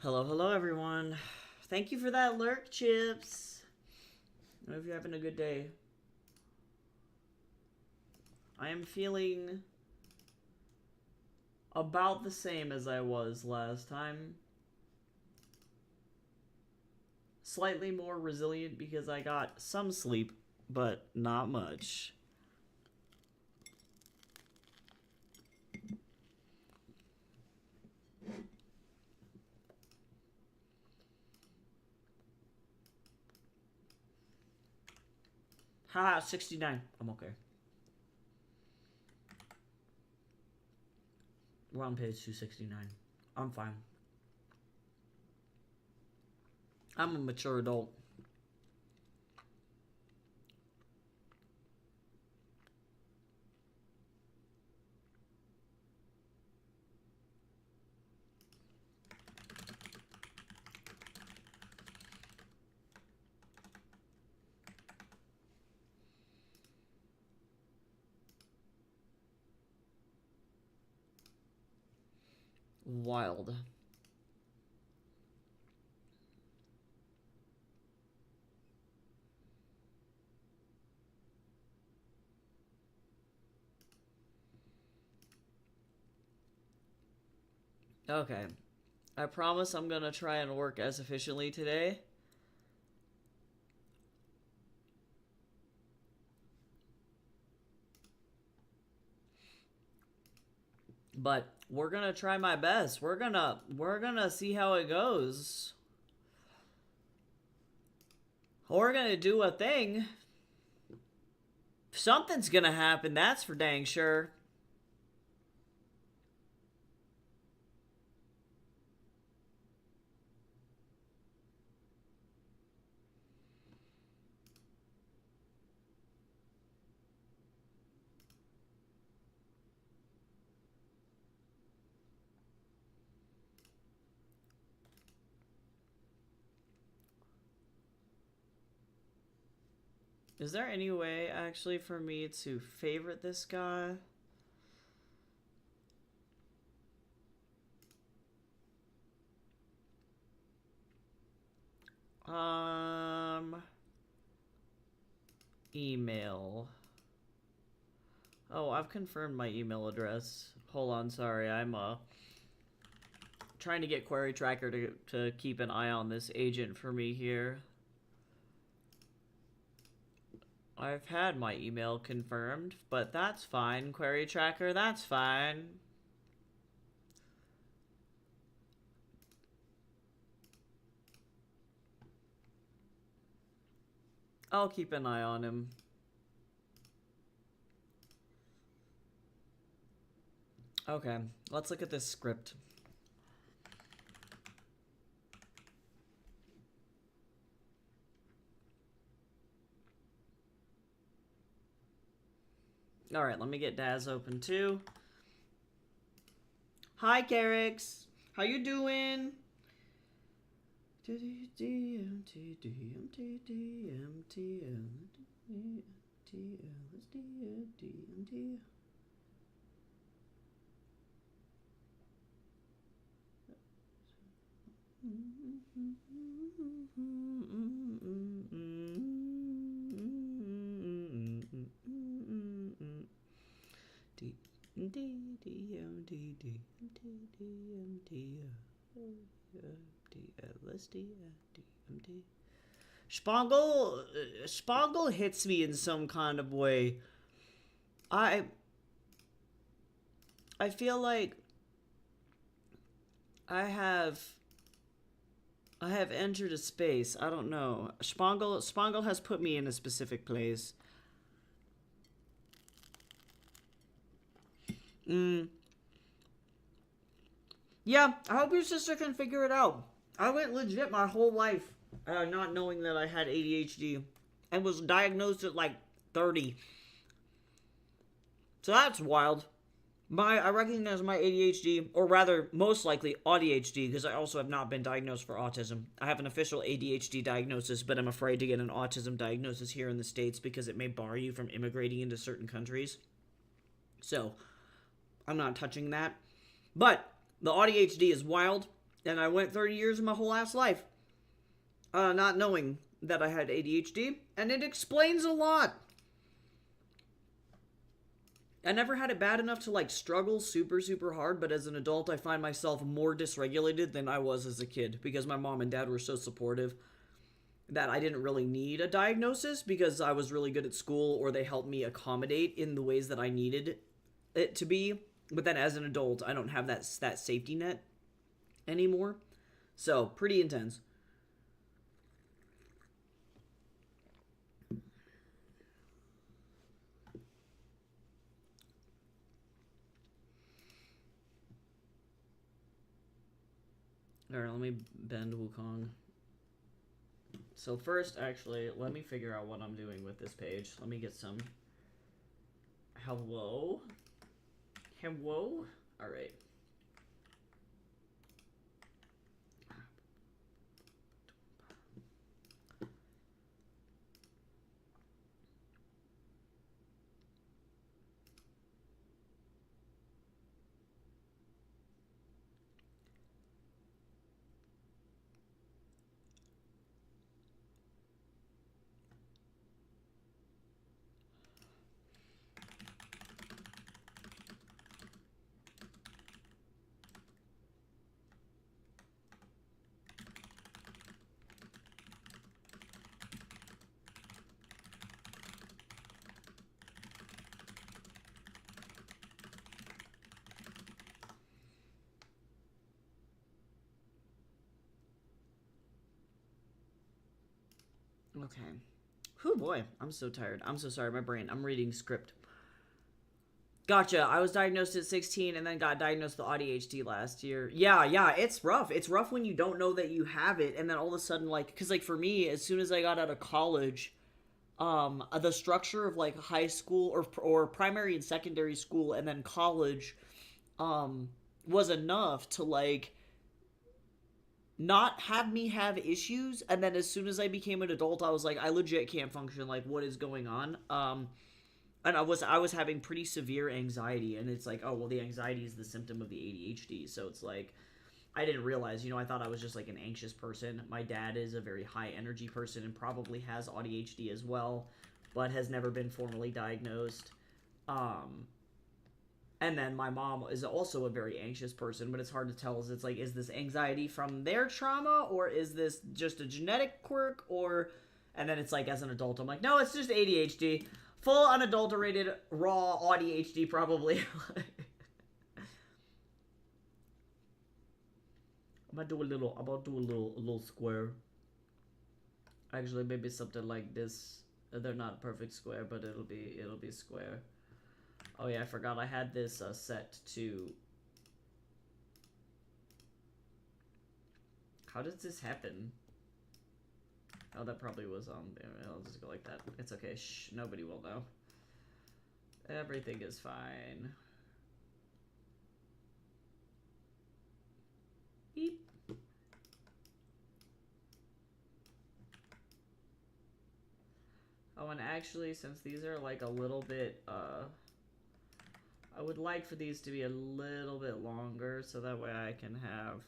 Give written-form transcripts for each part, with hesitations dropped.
Hello, hello, everyone. Thank you for that lurk, Chips. I hope you're having a good day. I am feeling about the same as I was last time. Slightly more resilient because I got some sleep, but not much. Haha, 69. I'm okay. We're on page 269. I'm fine. I'm a mature adult. Wild. Okay. I promise I'm gonna try and work as efficiently today. But we're gonna try my best. We're gonna see how it goes. We're gonna do a thing. Something's gonna happen, that's for dang sure. Is there any way, actually, for me to favorite this guy? Email. Oh, I've confirmed my email address. Hold on, sorry, I'm, trying to get Query Tracker to keep an eye on this agent for me here. I've had my email confirmed, but that's fine, Query Tracker, that's fine. I'll keep an eye on him. Okay, let's look at this script. Alright, let me get Daz open too. Hi, Carrix. How you doing? Spangle hits me in some kind of way. I feel like I have entered a space. I don't know. Spangle has put me in a specific place. Yeah, I hope your sister can figure it out. I went legit my whole life not knowing that I had ADHD and was diagnosed at like 30. So that's wild. I recognize my ADHD, or rather, most likely ADHD, because I also have not been diagnosed for autism. I have an official ADHD diagnosis, but I'm afraid to get an autism diagnosis here in the States because it may bar you from immigrating into certain countries. So, I'm not touching that. But the ADHD is wild. And I went 30 years of my whole ass life not knowing that I had ADHD, and it explains a lot. I never had it bad enough to like struggle super, super hard, but as an adult, I find myself more dysregulated than I was as a kid because my mom and dad were so supportive that I didn't really need a diagnosis because I was really good at school, or they helped me accommodate in the ways that I needed it to be. But then as an adult, I don't have that safety net anymore. So, pretty intense. Alright, let me bend Wukong. So first, actually, let me figure out what I'm doing with this page. Let me get some... Hello? Hello? Alright. Okay. Whew, boy. I'm so tired. I'm so sorry. My brain. I'm reading script. Gotcha. I was diagnosed at 16 and then got diagnosed with ADHD last year. Yeah. It's rough. It's rough when you don't know that you have it, and then all of a sudden, like, because, like, for me, as soon as I got out of college, the structure of, like, high school or primary and secondary school and then college, was enough to, like, not have me have issues, and then as soon as I became an adult, I was like, I legit can't function. Like, what is going on? And I was having pretty severe anxiety, and it's like, oh well, the anxiety is the symptom of the ADHD. So it's like, I didn't realize, I thought I was just like an anxious person. My dad is a very high energy person and probably has ADHD as well, but has never been formally diagnosed. And then my mom is also a very anxious person, but it's hard to tell. It's like, is this anxiety from their trauma, or is this just a genetic quirk, or... And then it's like, as an adult, I'm like, no, it's just ADHD. Full, unadulterated, raw ADHD, probably. I'm gonna do a little square. Actually, maybe something like this. They're not perfect square, but it'll be square. Oh yeah, I forgot I had this set to... How does this happen? Oh, that probably was on there. I'll just go like that. It's okay. Shh, nobody will know. Everything is fine. Beep. Oh, and actually, since these are like a little bit, I would like for these to be a little bit longer, so that way I can have...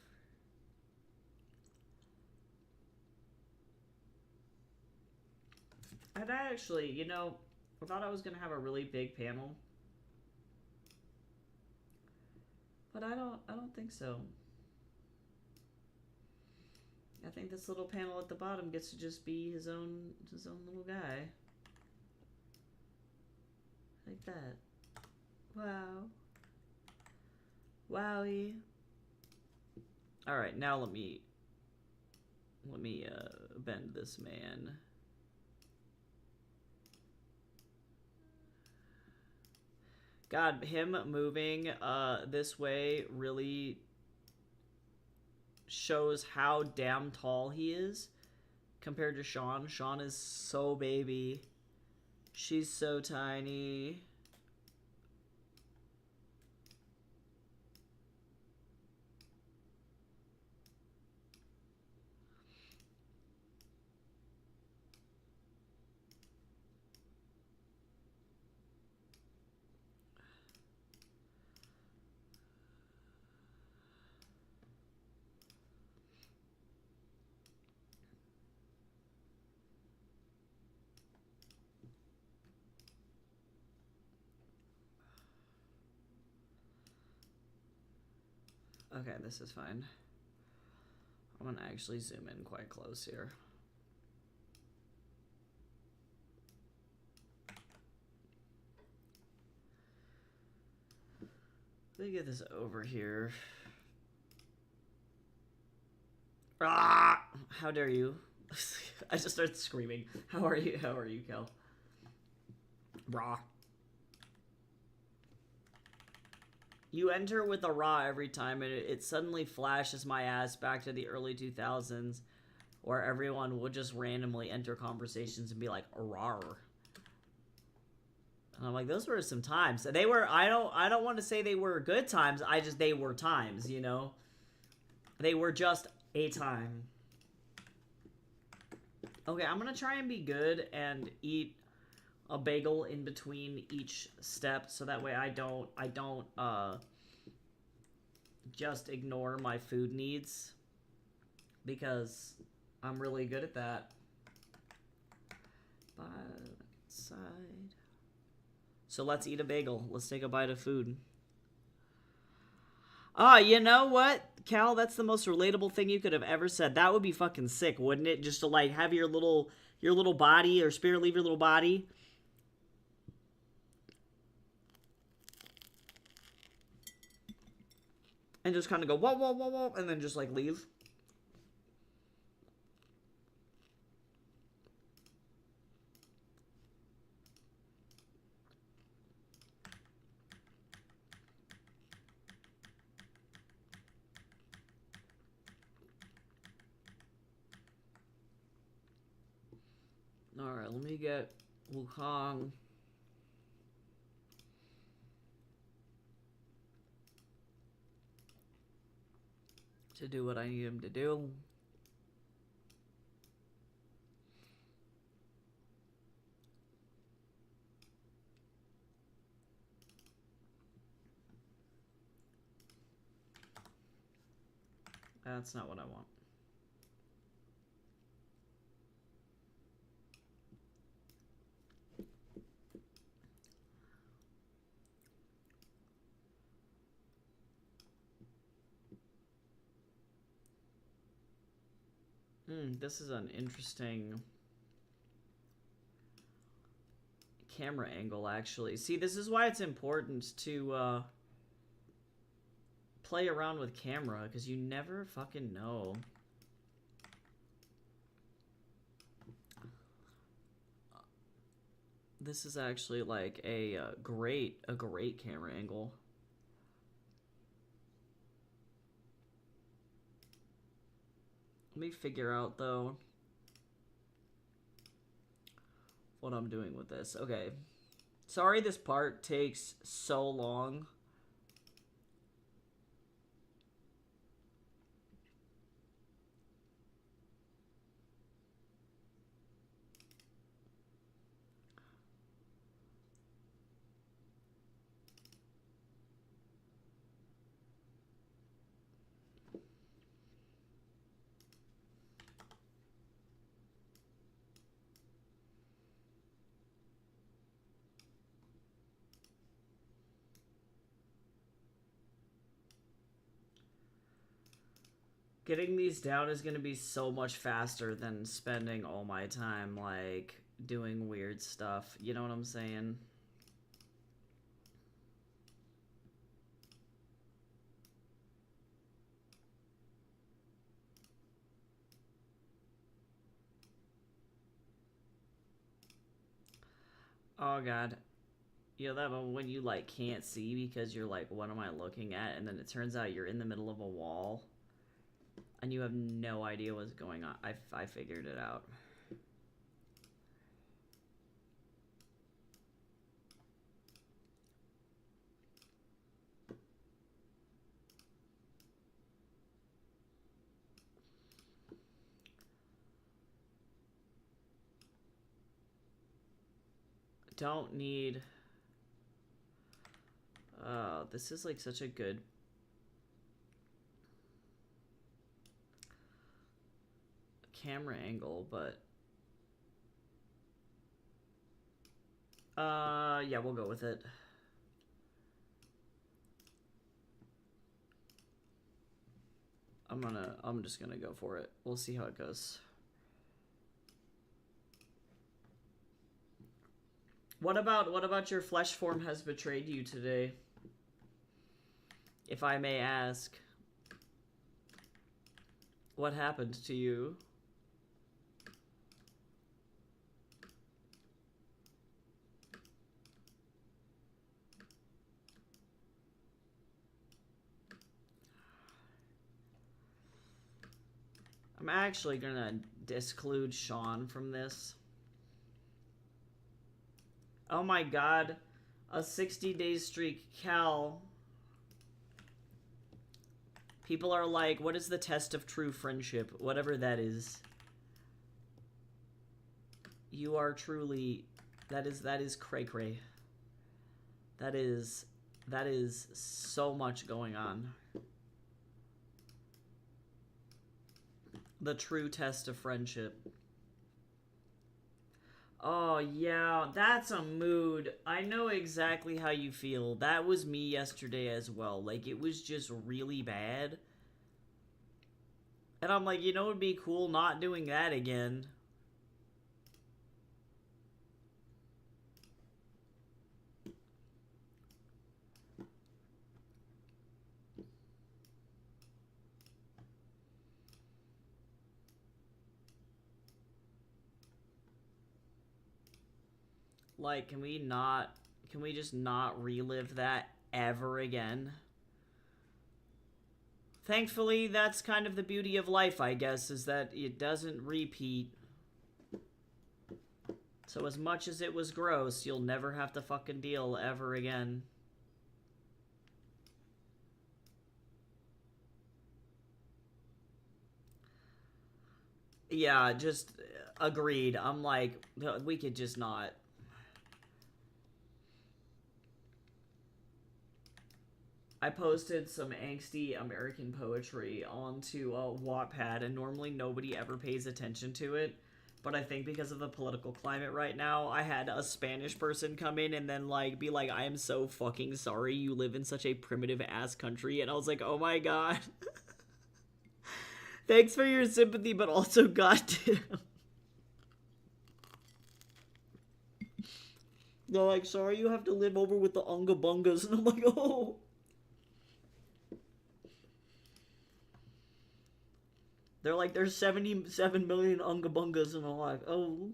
And actually, I thought I was gonna have a really big panel, but I don't think so. I think this little panel at the bottom gets to just be his own little guy. Like that. Wow. Wowie. Alright, now let me bend this man. God, him moving this way really shows how damn tall he is compared to Sean. Sean is so baby. She's so tiny. Okay, this is fine. I'm gonna actually zoom in quite close here. Let me get this over here. Ah! How dare you? I just started screaming. How are you? How are you, Kel? Raw. You enter with a raw every time, and it suddenly flashes my ass back to the early 2000s, where everyone would just randomly enter conversations and be like, "Rawr." And I'm like, those were some times. They were. I don't want to say they were good times. They were times. You know, they were just a time. Okay, I'm gonna try and be good and eat a bagel in between each step, so that way I don't just ignore my food needs, because I'm really good at that. Side. So let's eat a bagel. Let's take a bite of food. You know what, Cal? That's the most relatable thing you could have ever said. That would be fucking sick, wouldn't it? Just to like have your little body or spirit leave your little body. And just kind of go, whoa, whoa, whoa, whoa, and then just like leave. Alright, let me get Wukong. To do what I need him to do. That's not what I want. This is an interesting camera angle, actually. See, this is why it's important to play around with camera, because you never fucking know. This is actually like a great camera angle. Let me figure out, though, what I'm doing with this. Okay. Sorry this part takes so long. Getting these down is going to be so much faster than spending all my time, like, doing weird stuff. You know what I'm saying? Oh, God. You know that moment when you, like, can't see because you're like, what am I looking at? And then it turns out you're in the middle of a wall. And you have no idea what's going on. I figured it out. Don't need... this is like such a good... camera angle, but... yeah, we'll go with it. I'm just gonna go for it. We'll see how it goes. What about your flesh form has betrayed you today? If I may ask. What happened to you? I'm actually gonna exclude Sean from this. Oh my god. A 60-day streak. Cal. People are like, what is the test of true friendship? Whatever that is. You are truly... That is cray-cray. That is so much going on. The true test of friendship. Oh, yeah, that's a mood. I know exactly how you feel. That was me yesterday as well. Like, it was just really bad. And I'm like, you know, it'd be cool not doing that again. Like, can we just not relive that ever again? Thankfully, that's kind of the beauty of life, I guess, is that it doesn't repeat. So as much as it was gross, you'll never have to fucking deal ever again. Yeah, just agreed. I'm like, we could just not. I posted some angsty American poetry onto Wattpad, and normally nobody ever pays attention to it. But I think because of the political climate right now, I had a Spanish person come in and then, like, be like, I am so fucking sorry you live in such a primitive-ass country. And I was like, oh my god. Thanks for your sympathy, but also goddamn. They're like, sorry you have to live over with the Unga Bungas. And I'm like, oh. They're like, there's 77 million Unga Bungas, and I'm like, oh.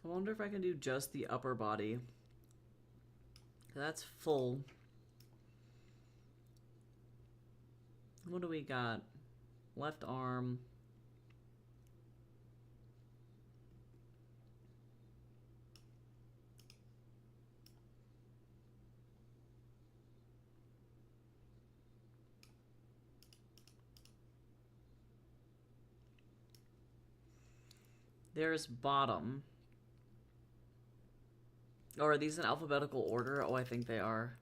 I wonder if I can do just the upper body. That's full. What do we got? Left arm. There's bottom. Oh, are these in alphabetical order? Oh, I think they are.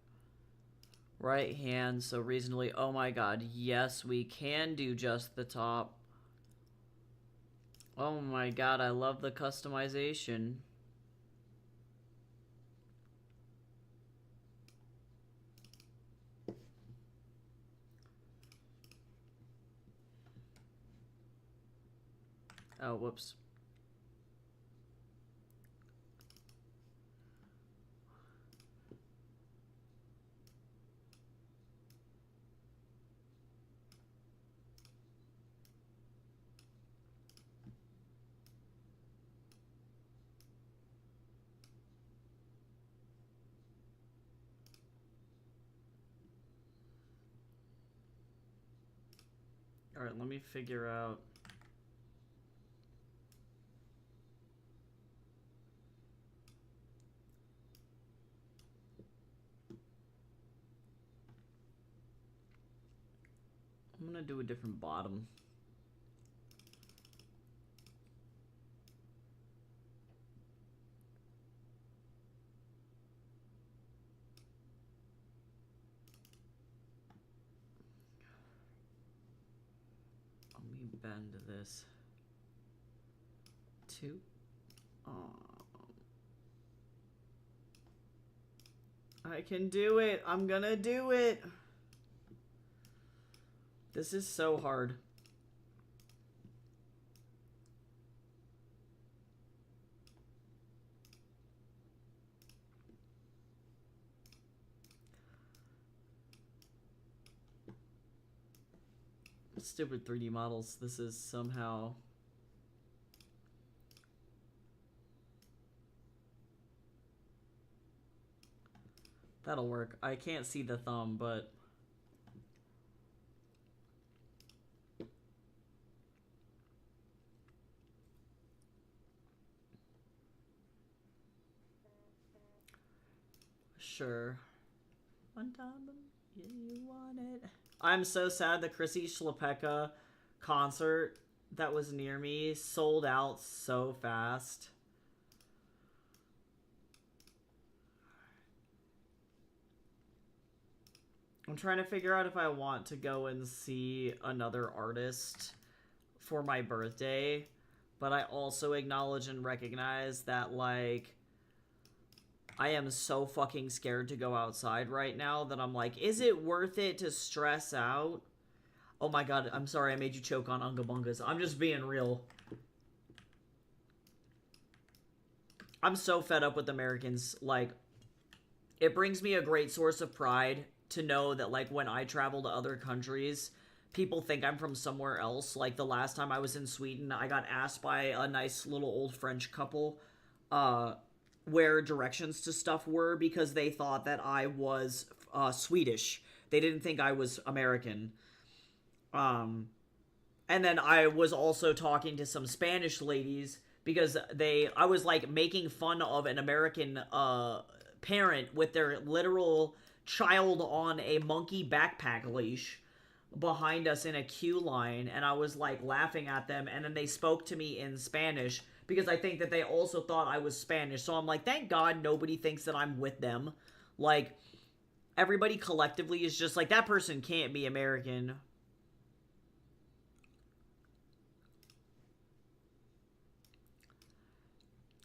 Right hand, so reasonably. Oh my god, yes, we can do just the top. Oh my god, I love the customization. Oh, whoops. Alright, let me figure out. I'm gonna do a different bottom. Let me bend this. 2. I can do it. I'm gonna do it. This is so hard. Stupid 3D models. This is somehow... That'll work. I can't see the thumb, but... Sure. One time, yeah, you want it. I'm so sad the Chrissy Schlepeka concert that was near me sold out so fast. I'm trying to figure out if I want to go and see another artist for my birthday, but I also acknowledge and recognize that, like, I am so fucking scared to go outside right now that I'm like, is it worth it to stress out? Oh my god, I'm sorry I made you choke on Unga Bungas. I'm just being real. I'm so fed up with Americans. Like, it brings me a great source of pride to know that, like, when I travel to other countries, people think I'm from somewhere else. Like, the last time I was in Sweden, I got asked by a nice little old French couple, where directions to stuff were because they thought that I was Swedish. They didn't think I was American. And then I was also talking to some Spanish ladies because I was like making fun of an American parent with their literal child on a monkey backpack leash behind us in a queue line, and I was like laughing at them, and then they spoke to me in Spanish because I think that they also thought I was Spanish. So I'm like, thank God nobody thinks that I'm with them. Like, everybody collectively is just like, that person can't be American.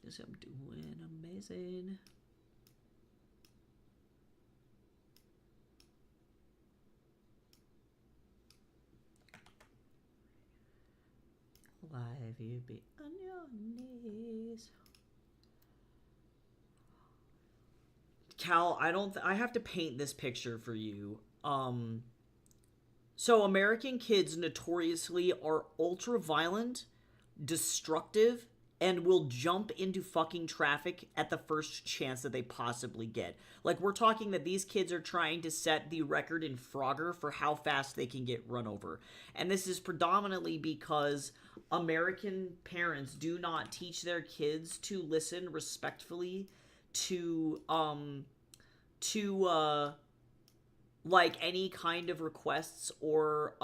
Guess I'm doing amazing. Why have you been on your knees? Cal, I have to paint this picture for you. So American kids notoriously are ultra violent, destructive, and will jump into fucking traffic at the first chance that they possibly get. Like, we're talking that these kids are trying to set the record in Frogger for how fast they can get run over. And this is predominantly because American parents do not teach their kids to listen respectfully to like any kind of requests or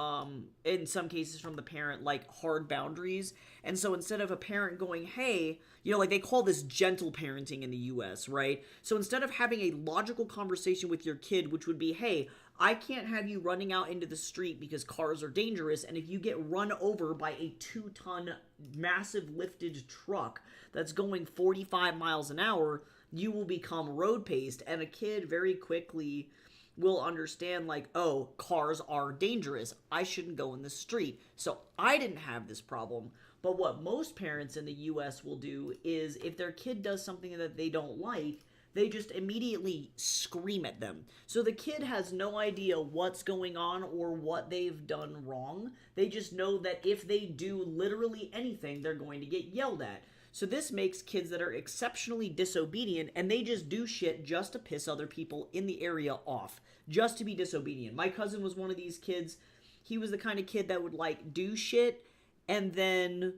in some cases from the parent, like hard boundaries. And so instead of a parent going, hey, you know, like they call this gentle parenting in the US, right? So instead of having a logical conversation with your kid, which would be, hey, I can't have you running out into the street because cars are dangerous, and if you get run over by a 2-ton massive lifted truck that's going 45 miles an hour, you will become road paced. And a kid very quickly will understand, like, oh, cars are dangerous. I shouldn't go in the street. So I didn't have this problem. But what most parents in the US will do is if their kid does something that they don't like, they just immediately scream at them. So the kid has no idea what's going on or what they've done wrong. They just know that if they do literally anything, they're going to get yelled at. So this makes kids that are exceptionally disobedient, and they just do shit just to piss other people in the area off, just to be disobedient. My cousin was one of these kids. He was the kind of kid that would, like, do shit and then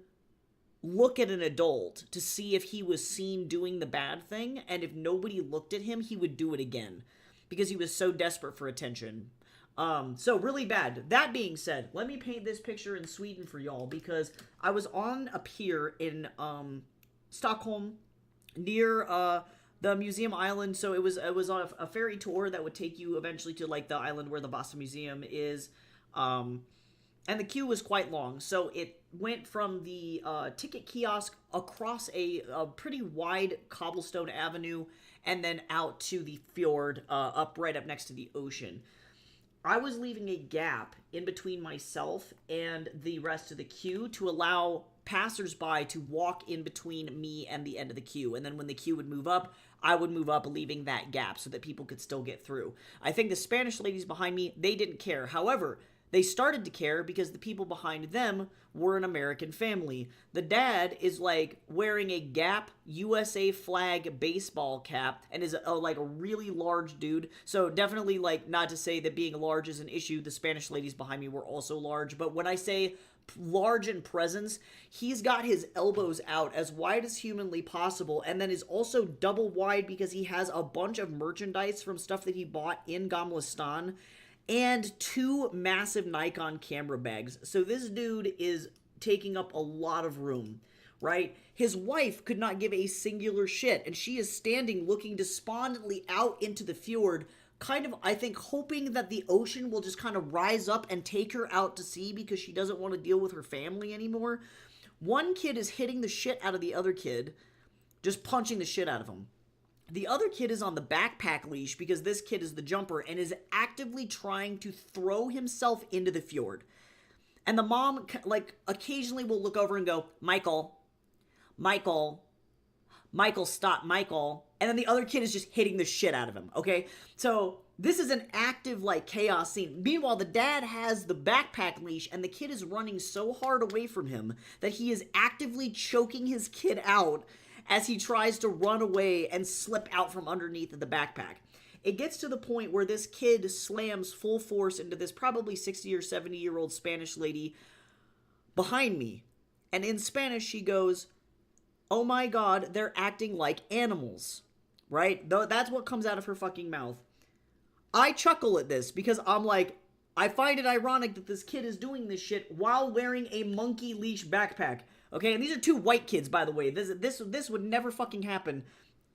look at an adult to see if he was seen doing the bad thing, and if nobody looked at him, he would do it again because he was so desperate for attention. So really bad. That being said, let me paint this picture in Sweden for y'all, because I was on a pier in Stockholm near the museum island. So it was on a ferry tour that would take you eventually to like the island where the Vasa Museum is. And the queue was quite long, so it went from the ticket kiosk across a pretty wide cobblestone avenue and then out to the fjord, right up next to the ocean. I was leaving a gap in between myself and the rest of the queue to allow passersby to walk in between me and the end of the queue. And then when the queue would move up, I would move up, leaving that gap so that people could still get through. I think the Spanish ladies behind me, they didn't care. However, they started to care because the people behind them were an American family. The dad is like wearing a Gap USA flag baseball cap and is like a really large dude. So definitely, like, not to say that being large is an issue. The Spanish ladies behind me were also large. But when I say large in presence, he's got his elbows out as wide as humanly possible, and then is also double wide because he has a bunch of merchandise from stuff that he bought in Gamlistan and two massive Nikon camera bags. So this dude is taking up a lot of room, right? His wife could not give a singular shit, and she is standing looking despondently out into the fjord, kind of, I think, hoping that the ocean will just kind of rise up and take her out to sea because she doesn't want to deal with her family anymore. One kid is hitting the shit out of the other kid, just punching the shit out of him. The other kid is on the backpack leash because this kid is the jumper and is actively trying to throw himself into the fjord. And the mom, like, occasionally will look over and go, Michael, stop, Michael. And then the other kid is just hitting the shit out of him, okay? So this is an active, like, chaos scene. Meanwhile, the dad has the backpack leash and the kid is running so hard away from him that he is actively choking his kid out as he tries to run away and slip out from underneath of the backpack. It gets to the point where this kid slams full force into this probably 60 or 70-year-old Spanish lady behind me. And in Spanish, she goes, oh my god, they're acting like animals. Right? That's what comes out of her fucking mouth. I chuckle at this because I'm like, I find it ironic that this kid is doing this shit while wearing a monkey leash backpack. Okay, and these are two white kids, by the way. This would never fucking happen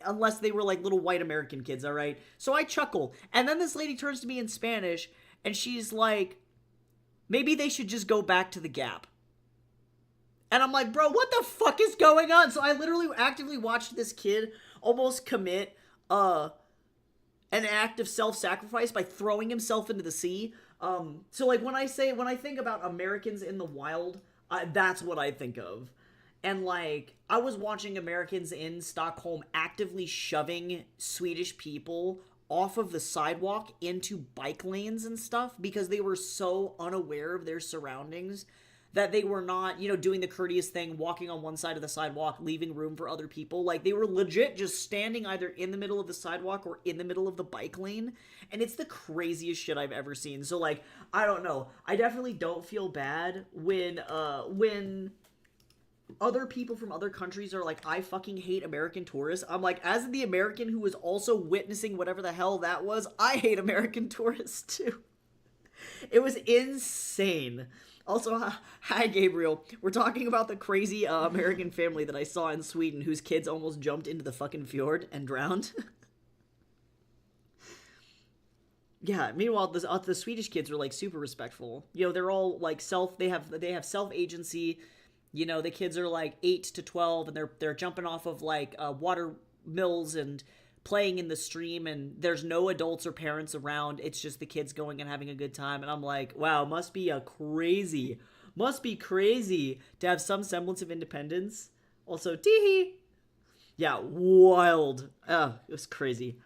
unless they were like little white American kids, all right? So I chuckle. And then this lady turns to me in Spanish, and she's like, maybe they should just go back to the Gap. And I'm like, bro, what the fuck is going on? So I literally actively watched this kid almost commit an act of self-sacrifice by throwing himself into the sea. So like when I think about Americans in the wild, that's what I think of. And like, I was watching Americans in Stockholm actively shoving Swedish people off of the sidewalk into bike lanes and stuff because they were so unaware of their surroundings that they were not, doing the courteous thing, walking on one side of the sidewalk, leaving room for other people. Like, they were legit just standing either in the middle of the sidewalk or in the middle of the bike lane. And it's the craziest shit I've ever seen. So, like, I don't know. I definitely don't feel bad when other people from other countries are like, I fucking hate American tourists. I'm like, as the American who was also witnessing whatever the hell that was, I hate American tourists too. It was insane. Also, hi Gabriel. We're talking about the crazy American family that I saw in Sweden whose kids almost jumped into the fucking fjord and drowned. Yeah, meanwhile, the Swedish kids are like super respectful. They're all like they have self-agency. The kids are like 8 to 12 and they're jumping off of like water mills and playing in the stream, and there's no adults or parents around. It's just the kids going and having a good time. And I'm like, wow, must be crazy to have some semblance of independence. Also, teehee. Yeah, wild. It was crazy.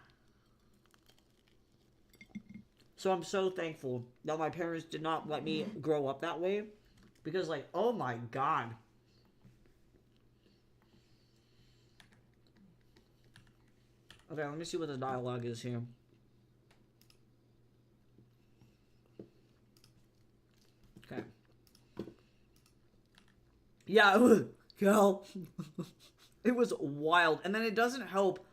So I'm so thankful that my parents did not let me grow up that way, because like, oh my god. Okay, let me see what the dialogue is here. Okay. Yeah, girl. It was wild. And then it doesn't help.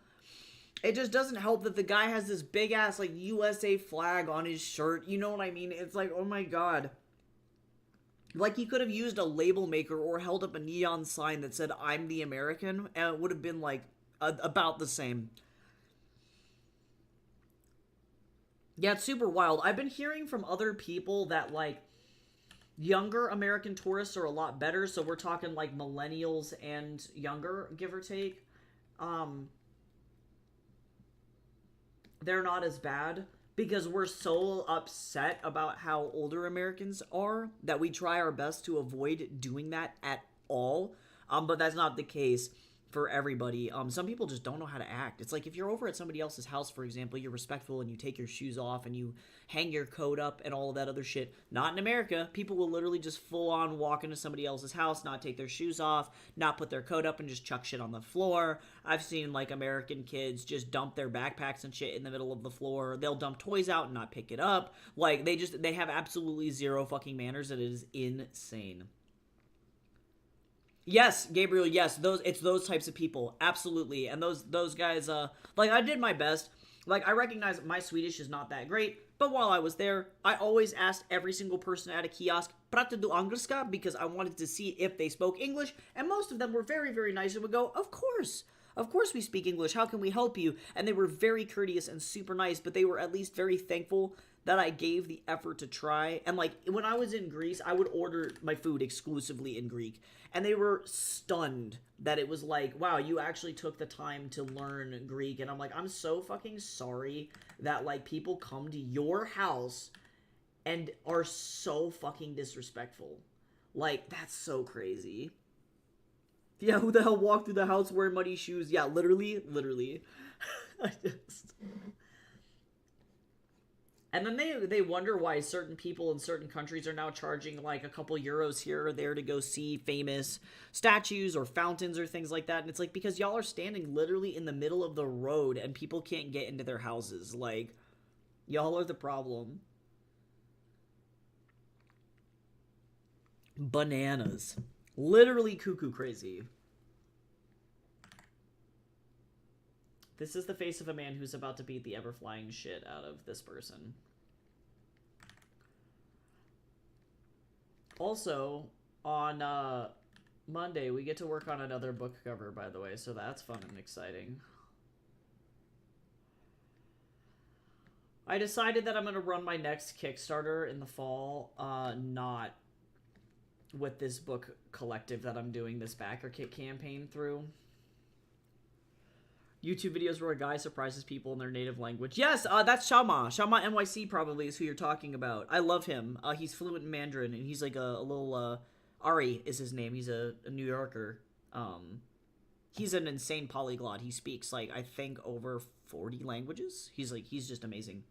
It just doesn't help that the guy has this big ass like USA flag on his shirt. You know what I mean? It's like, oh my god. Like, he could have used a label maker or held up a neon sign that said, I'm the American, and it would have been, like, about the same. Yeah, it's super wild. I've been hearing from other people that, like, younger American tourists are a lot better, so we're talking, like, millennials and younger, give or take. They're not as bad. Because we're so upset about how older Americans are that we try our best to avoid doing that at all. But that's not the case for everybody. Some people just don't know how to act. It's like if you're over at somebody else's house, for example, you're respectful and you take your shoes off and you hang your coat up and all of that other shit. Not in America. People will literally just full on walk into somebody else's house, not take their shoes off, not put their coat up, and just chuck shit on the floor. I've seen like American kids just dump their backpacks and shit in the middle of the floor. They'll dump toys out and not pick it up. Like they have absolutely zero fucking manners. It is insane. Yes, Gabriel, yes, it's those types of people. Absolutely. And those guys like I did my best. Like I recognize my Swedish is not that great, but while I was there, I always asked every single person at a kiosk, "Pratar du engelska?" because I wanted to see if they spoke English, and most of them were very, very nice and would go, "Of course. Of course we speak English. How can we help you?" And they were very courteous and super nice, but they were at least very thankful that I gave the effort to try. And like when I was in Greece, I would order my food exclusively in Greek. And they were stunned that it was like, wow, you actually took the time to learn Greek. And I'm like, I'm so fucking sorry that like people come to your house and are so fucking disrespectful. Like, that's so crazy. Yeah, who the hell walked through the house wearing muddy shoes? Yeah, literally. I just... And then they wonder why certain people in certain countries are now charging like a couple euros here or there to go see famous statues or fountains or things like that. And it's like, because y'all are standing literally in the middle of the road and people can't get into their houses. Like, y'all are the problem. Bananas. Literally cuckoo crazy. This is the face of a man who's about to beat the ever-flying shit out of this person. Also, on Monday, we get to work on another book cover, by the way, so that's fun and exciting. I decided that I'm going to run my next Kickstarter in the fall, not with this book collective that I'm doing this backer kit campaign through. YouTube videos where a guy surprises people in their native language. Yes, that's Shama. Shama NYC probably is who you're talking about. I love him. He's fluent in Mandarin, and he's like a little, Ari is his name. He's a New Yorker. He's an insane polyglot. He speaks, like, I think over 40 languages. He's just amazing.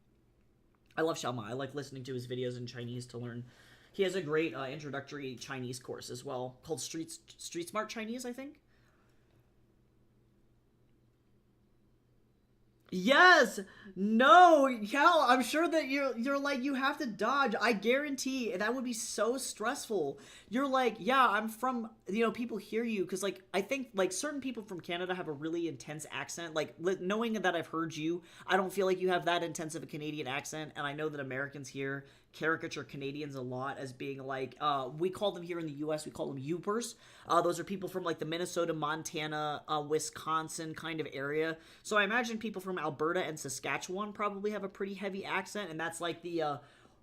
I love Shama. I like listening to his videos in Chinese to learn. He has a great introductory Chinese course as well, called Street Smart Chinese, I think. Yes! No! Cal, I'm sure that you're like, you have to dodge. I guarantee that would be so stressful. You're like, yeah, I'm from, people hear you, because, like, I think, like, certain people from Canada have a really intense accent. Like, knowing that I've heard you, I don't feel like you have that intense of a Canadian accent, and I know that Americans here caricature Canadians a lot as being like, we call them here in the U.S., we call them Yoopers. Those are people from like the Minnesota, Montana, Wisconsin kind of area. So I imagine people from Alberta and Saskatchewan probably have a pretty heavy accent, and that's like the, I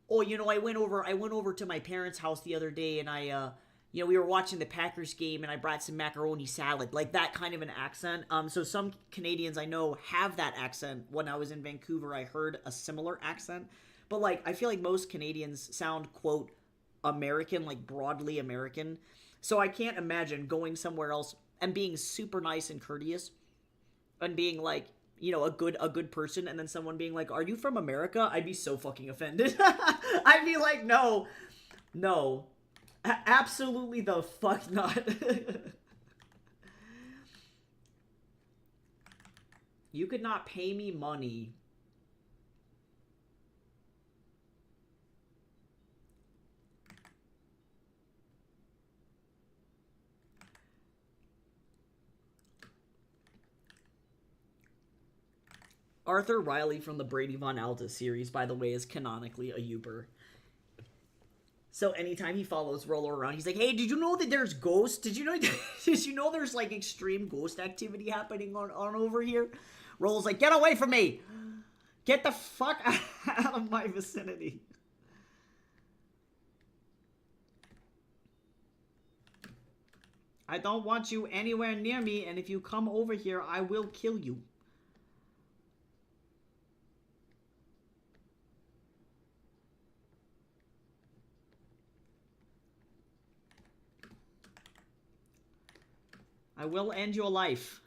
went over to my parents' house the other day, and we were watching the Packers game, and I brought some macaroni salad, like that kind of an accent. So some Canadians I know have that accent. When I was in Vancouver, I heard a similar accent. But, like, I feel like most Canadians sound, quote, American, like, broadly American. So I can't imagine going somewhere else and being super nice and courteous and being, like, a good person, and then someone being like, are you from America? I'd be so fucking offended. I'd be like, no. Absolutely the fuck not. You could not pay me money. Arthur Riley from the Brady Von Alta series, by the way, is canonically a Uber. So anytime he follows Rollo around, he's like, "Hey, did you know that there's ghosts? Did you know? Did you know there's like extreme ghost activity happening on over here?" Rollo's like, "Get away from me! Get the fuck out of my vicinity!" I don't want you anywhere near me, and if you come over here, I will kill you. I will end your life.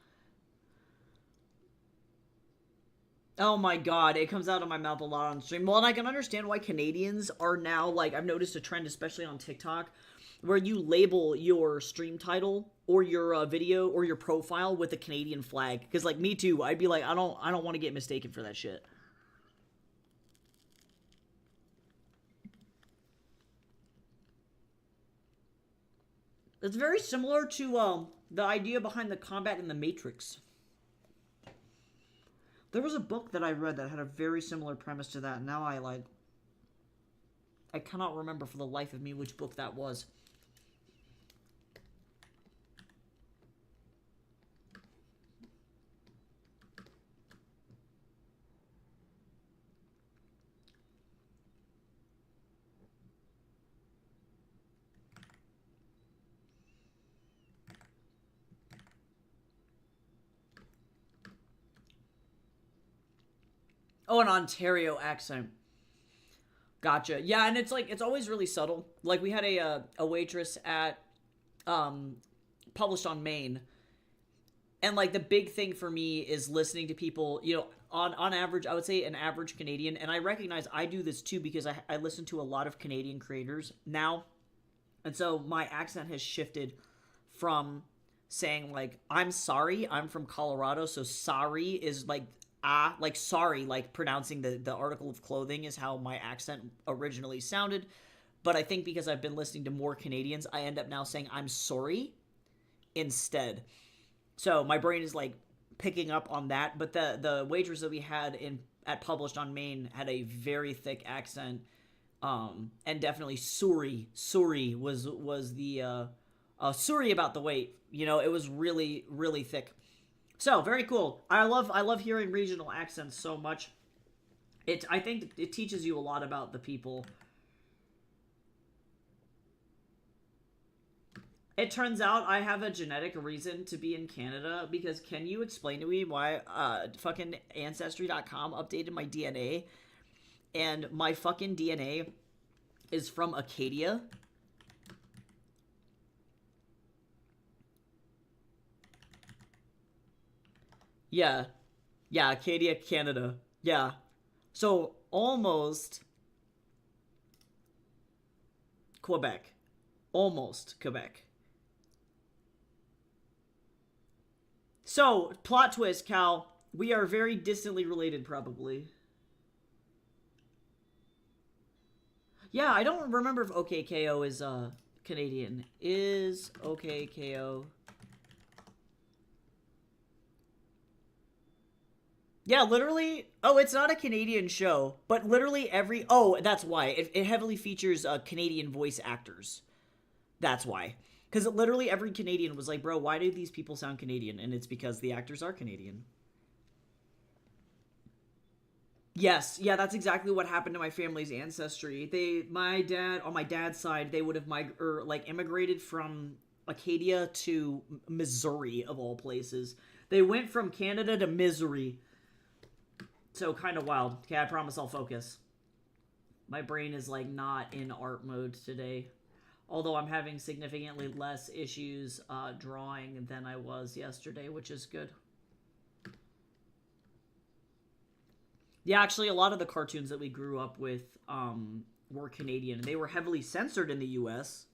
Oh my god, it comes out of my mouth a lot on stream. Well, and I can understand why Canadians are now, like, I've noticed a trend, especially on TikTok, where you label your stream title or your video or your profile with a Canadian flag. Because, like, me too, I'd be like, I don't want to get mistaken for that shit. It's very similar to the idea behind the combat in the Matrix. There was a book that I read that had a very similar premise to that. Now I cannot remember for the life of me which book that was. Oh, an Ontario accent. Gotcha. Yeah, and it's like, it's always really subtle. Like, we had a waitress at, Published on Main, and, like, the big thing for me is listening to people, you know, on average, I would say an average Canadian, and I recognize I do this too because I listen to a lot of Canadian creators now, and so my accent has shifted from saying, like, I'm sorry, I'm from Colorado, so sorry is, like sorry, like pronouncing the article of clothing is how my accent originally sounded. But I think because I've been listening to more Canadians, I end up now saying I'm sorry instead. So my brain is like picking up on that. But the waitress that we had at Published on Main had a very thick accent. And definitely sorry was the sorry about the wait. You know, it was really, really thick. So, very cool. I love hearing regional accents so much. I think it teaches you a lot about the people. It turns out I have a genetic reason to be in Canada, because can you explain to me why fucking Ancestry.com updated my DNA and my fucking DNA is from Acadia? Yeah. Yeah, Acadia, Canada. Yeah. So, almost Quebec. Almost Quebec. So, plot twist, Cal. We are very distantly related, probably. Yeah, I don't remember if OKKO is, Canadian. Is OKKO... Yeah, literally. Oh, it's not a Canadian show, but literally every. Oh, that's why it heavily features Canadian voice actors. That's why, because literally every Canadian was like, "Bro, why do these people sound Canadian?" And it's because the actors are Canadian. Yes, yeah, that's exactly what happened to my family's ancestry. My dad, on my dad's side, they would have immigrated from Acadia to Missouri, of all places. They went from Canada to Missouri. So, kind of wild. Okay, I promise I'll focus. My brain is, like, not in art mode today. Although I'm having significantly less issues drawing than I was yesterday, which is good. Yeah, actually, a lot of the cartoons that we grew up with were Canadian. They were heavily censored in the U.S.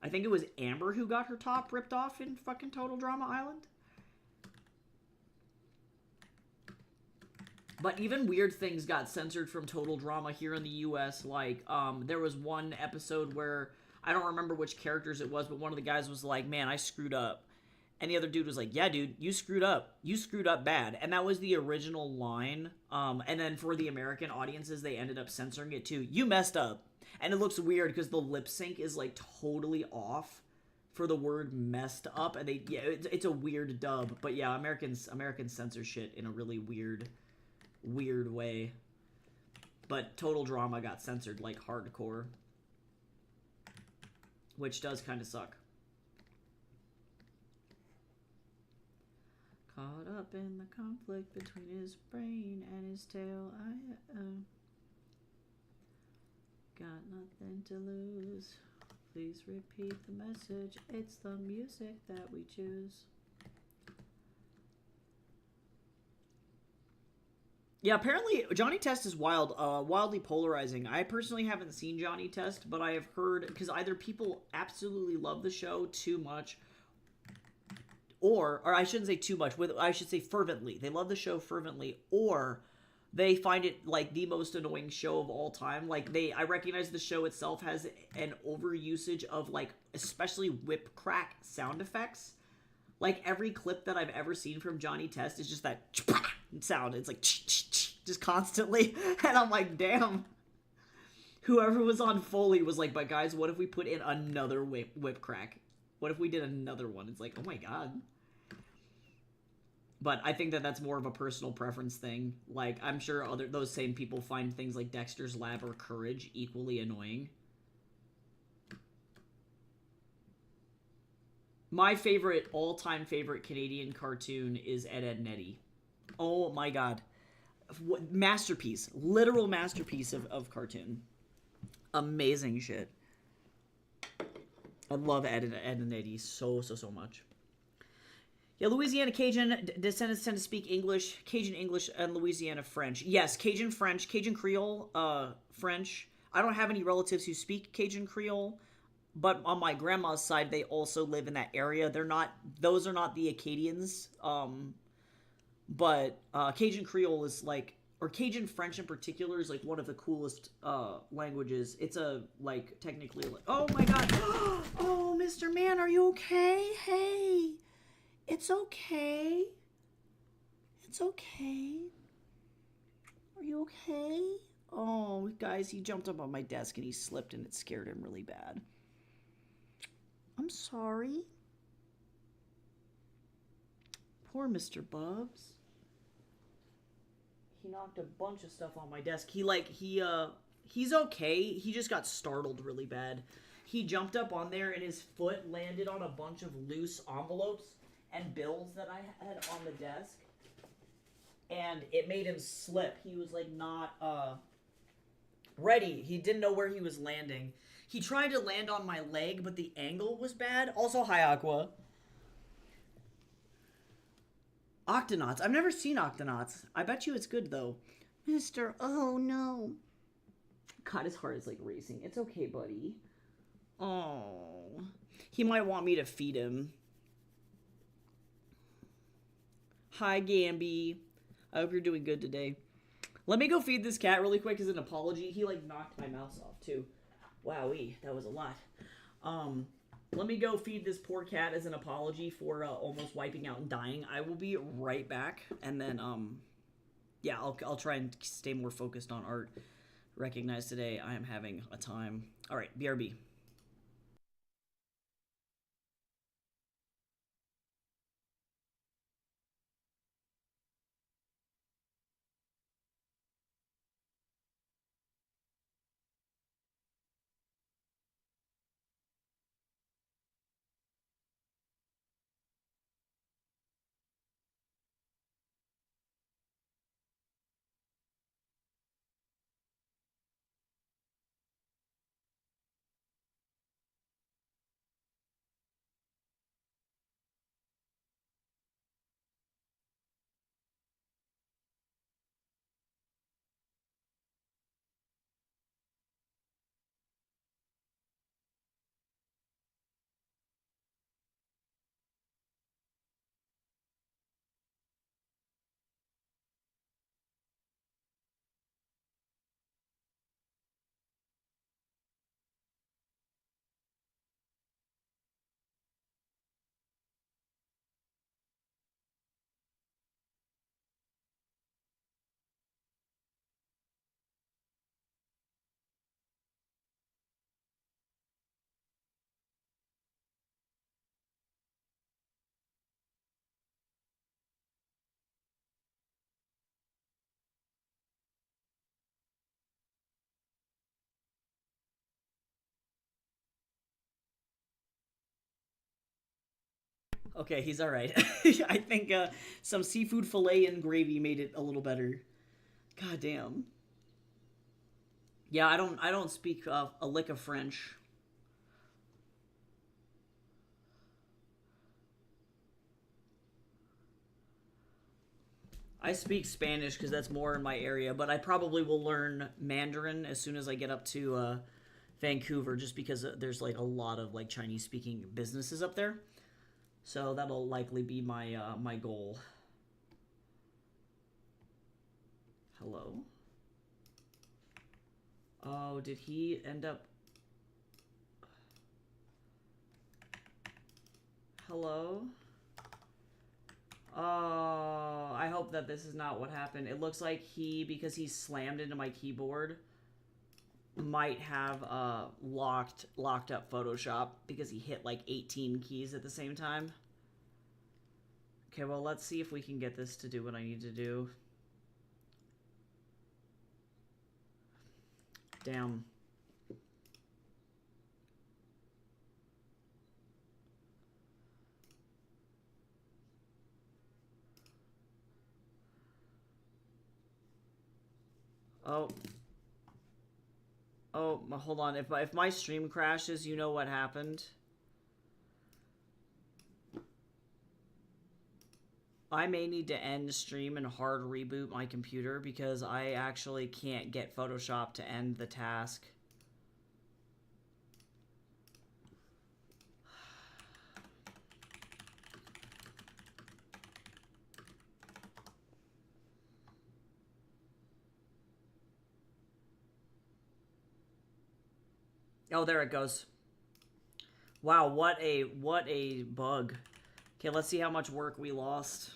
I think it was Amber who got her top ripped off in fucking Total Drama Island. But even weird things got censored from Total Drama here in the U.S. Like, there was one episode where, I don't remember which characters it was, but one of the guys was like, "Man, I screwed up." And the other dude was like, yeah, dude, you screwed up. You screwed up bad. And that was the original line. And then for the American audiences, they ended up censoring it too. You messed up. And it looks weird because the lip sync is like totally off for the word messed up. And it's a weird dub. But yeah, Americans censor shit in a really weird way. But Total Drama got censored like hardcore, which does kind of suck. Caught up in the conflict between his brain and his tail, I got nothing to lose. Please repeat the message. It's the music that we choose. Yeah, apparently Johnny Test is wildly polarizing. I personally haven't seen Johnny Test, but I have heard, because either people absolutely love the show too much, or I shouldn't say too much, I should say fervently. They love the show fervently, or they find it like the most annoying show of all time. Like I recognize the show itself has an overusage of like especially whip crack sound effects. Like every clip that I've ever seen from Johnny Test is just that sound. It's like just constantly, and I'm like, damn. Whoever was on Foley was like, but guys, what if we put in another whip crack? What if we did another one? It's like, oh my god. But I think that that's more of a personal preference thing. Like, I'm sure those same people find things like Dexter's Lab or Courage equally annoying. My all-time favorite Canadian cartoon is Ed, Edd n Eddy. Oh my god. Masterpiece. Literal masterpiece of cartoon. Amazing shit. I love Ed, Edd n Eddy so much. Yeah, Louisiana Cajun descendants tend to speak English, Cajun English, and Louisiana French. Yes, Cajun French, Cajun Creole, French. I don't have any relatives who speak Cajun Creole, but on my grandma's side, they also live in that area. Those are not the Acadians, but Cajun Creole is like, or Cajun French in particular is like one of the coolest languages. It's technically like, oh my god. Oh, Mr. Man, are you okay? Hey. It's okay. It's okay. Are you okay? Oh, guys, he jumped up on my desk and he slipped and it scared him really bad. I'm sorry. Poor Mr. Bubs. He knocked a bunch of stuff on my desk. He's okay. He just got startled really bad. He jumped up on there and his foot landed on a bunch of loose envelopes and bills that I had on the desk, and it made him slip. He was like not ready. He didn't know where he was landing. He tried to land on my leg, but the angle was bad. Also, hi Aqua. Octonauts. I've never seen Octonauts. I bet you it's good though. Mr. Oh no. God, his heart is like racing. It's okay, buddy. Oh. He might want me to feed him. Hi, Gamby. I hope you're doing good today. Let me go feed this cat really quick as an apology. He, like, knocked my mouse off, too. Wowee, that was a lot. Let me go feed this poor cat as an apology for almost wiping out and dying. I will be right back. And then, yeah, I'll try and stay more focused on art. Recognize today I am having a time. All right, BRB. Okay, he's all right. I think some seafood fillet and gravy made it a little better. God damn. Yeah, I don't speak a lick of French. I speak Spanish because that's more in my area, but I probably will learn Mandarin as soon as I get up to Vancouver, just because there's like a lot of like Chinese speaking businesses up there. So that'll likely be my my goal. Hello. Oh, did he end up? Hello. Oh, I hope that this is not what happened. It looks like because he slammed into my keyboard, might have locked up Photoshop because he hit like 18 keys at the same time. Okay, well, let's see if we can get this to do what I need to do. Damn. Oh. Oh, hold on. If my stream crashes, you know what happened. I may need to end stream and hard reboot my computer because I actually can't get Photoshop to end the task. Oh, there it goes. Wow, what a bug. Okay, let's see how much work we lost.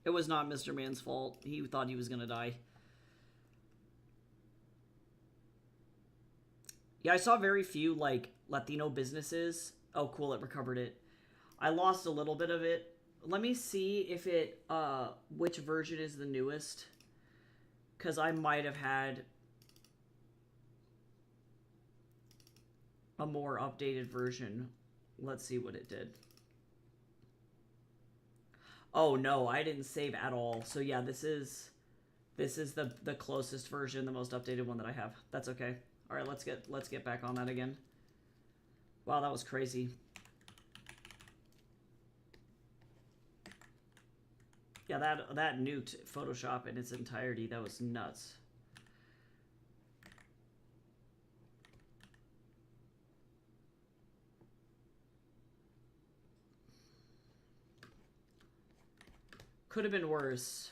It was not Mr. Man's fault. He thought he was gonna die. Yeah, I saw very few, like, Latino businesses. Oh, cool, it recovered it. I lost a little bit of it. Let me see if it, which version is the newest. Because I might have had a more updated version. Let's see what it did. Oh, no, I didn't save at all. So, yeah, this is the closest version, the most updated one that I have. That's okay. All right, let's get back on that again. Wow, that was crazy. Yeah, that nuked Photoshop in its entirety. That was nuts. Could have been worse.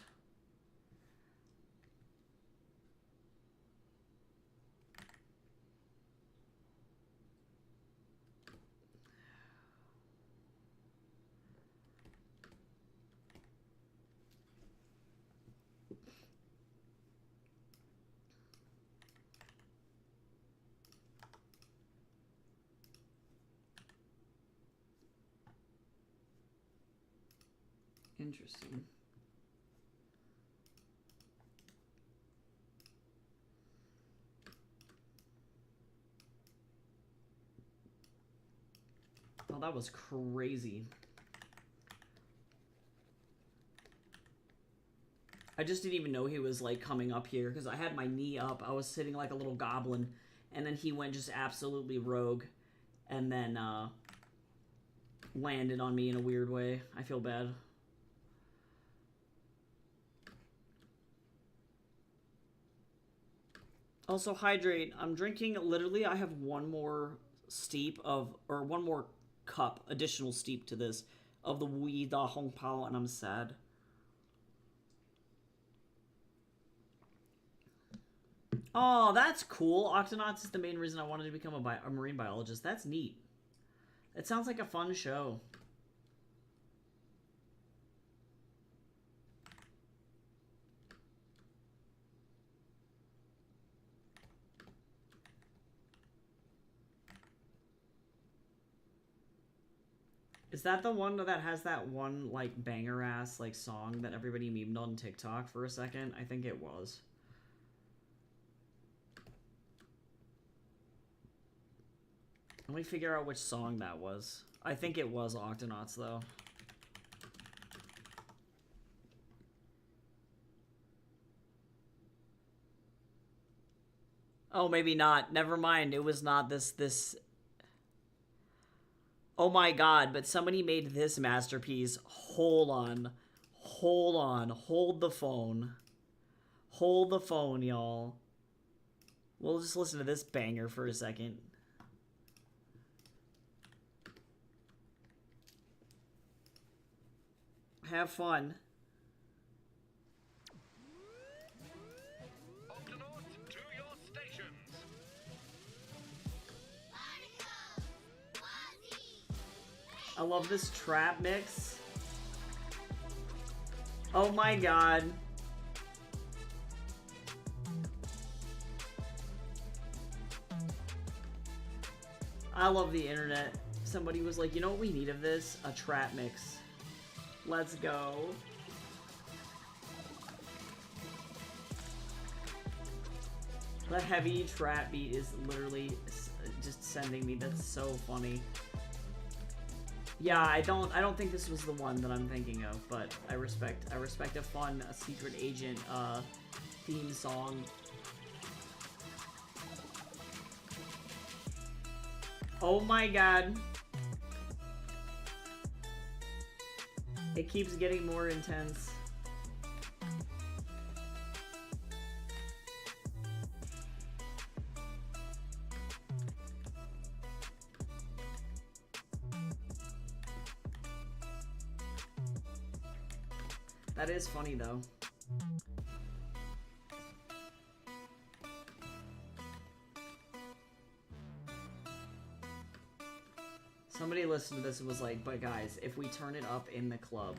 Interesting. Oh, that was crazy. I just didn't even know he was, like, coming up here, because I had my knee up. I was sitting like a little goblin, and then he went just absolutely rogue, and then, landed on me in a weird way. I feel bad. Also, hydrate. I'm drinking, literally, I have one more steep of, or one more cup, additional steep to this, of the Wui Da Hong Pao, and I'm sad. Oh, that's cool. Octonauts is the main reason I wanted to become a marine biologist. That's neat. It sounds like a fun show. Is that the one that has that one, like, banger-ass, like, song that everybody memed on TikTok for a second? I think it was. Let me figure out which song that was. I think it was Octonauts, though. Oh, maybe not. Never mind. It was not this... Oh my god, but somebody made this masterpiece. Hold on. Hold on. Hold the phone. Hold the phone, y'all. We'll just listen to this banger for a second. Have fun. Octonauts, to your stations. I love this trap mix. Oh my god. I love the internet. Somebody was like, you know what we need of this? A trap mix. Let's go. The heavy trap beat is literally just sending me. That's so funny. Yeah, I don't think this was the one that I'm thinking of, but I respect a fun secret agent theme song. Oh my god. It keeps getting more intense. That is funny, though. Somebody listened to this and was like, but guys, if we turn it up in the club,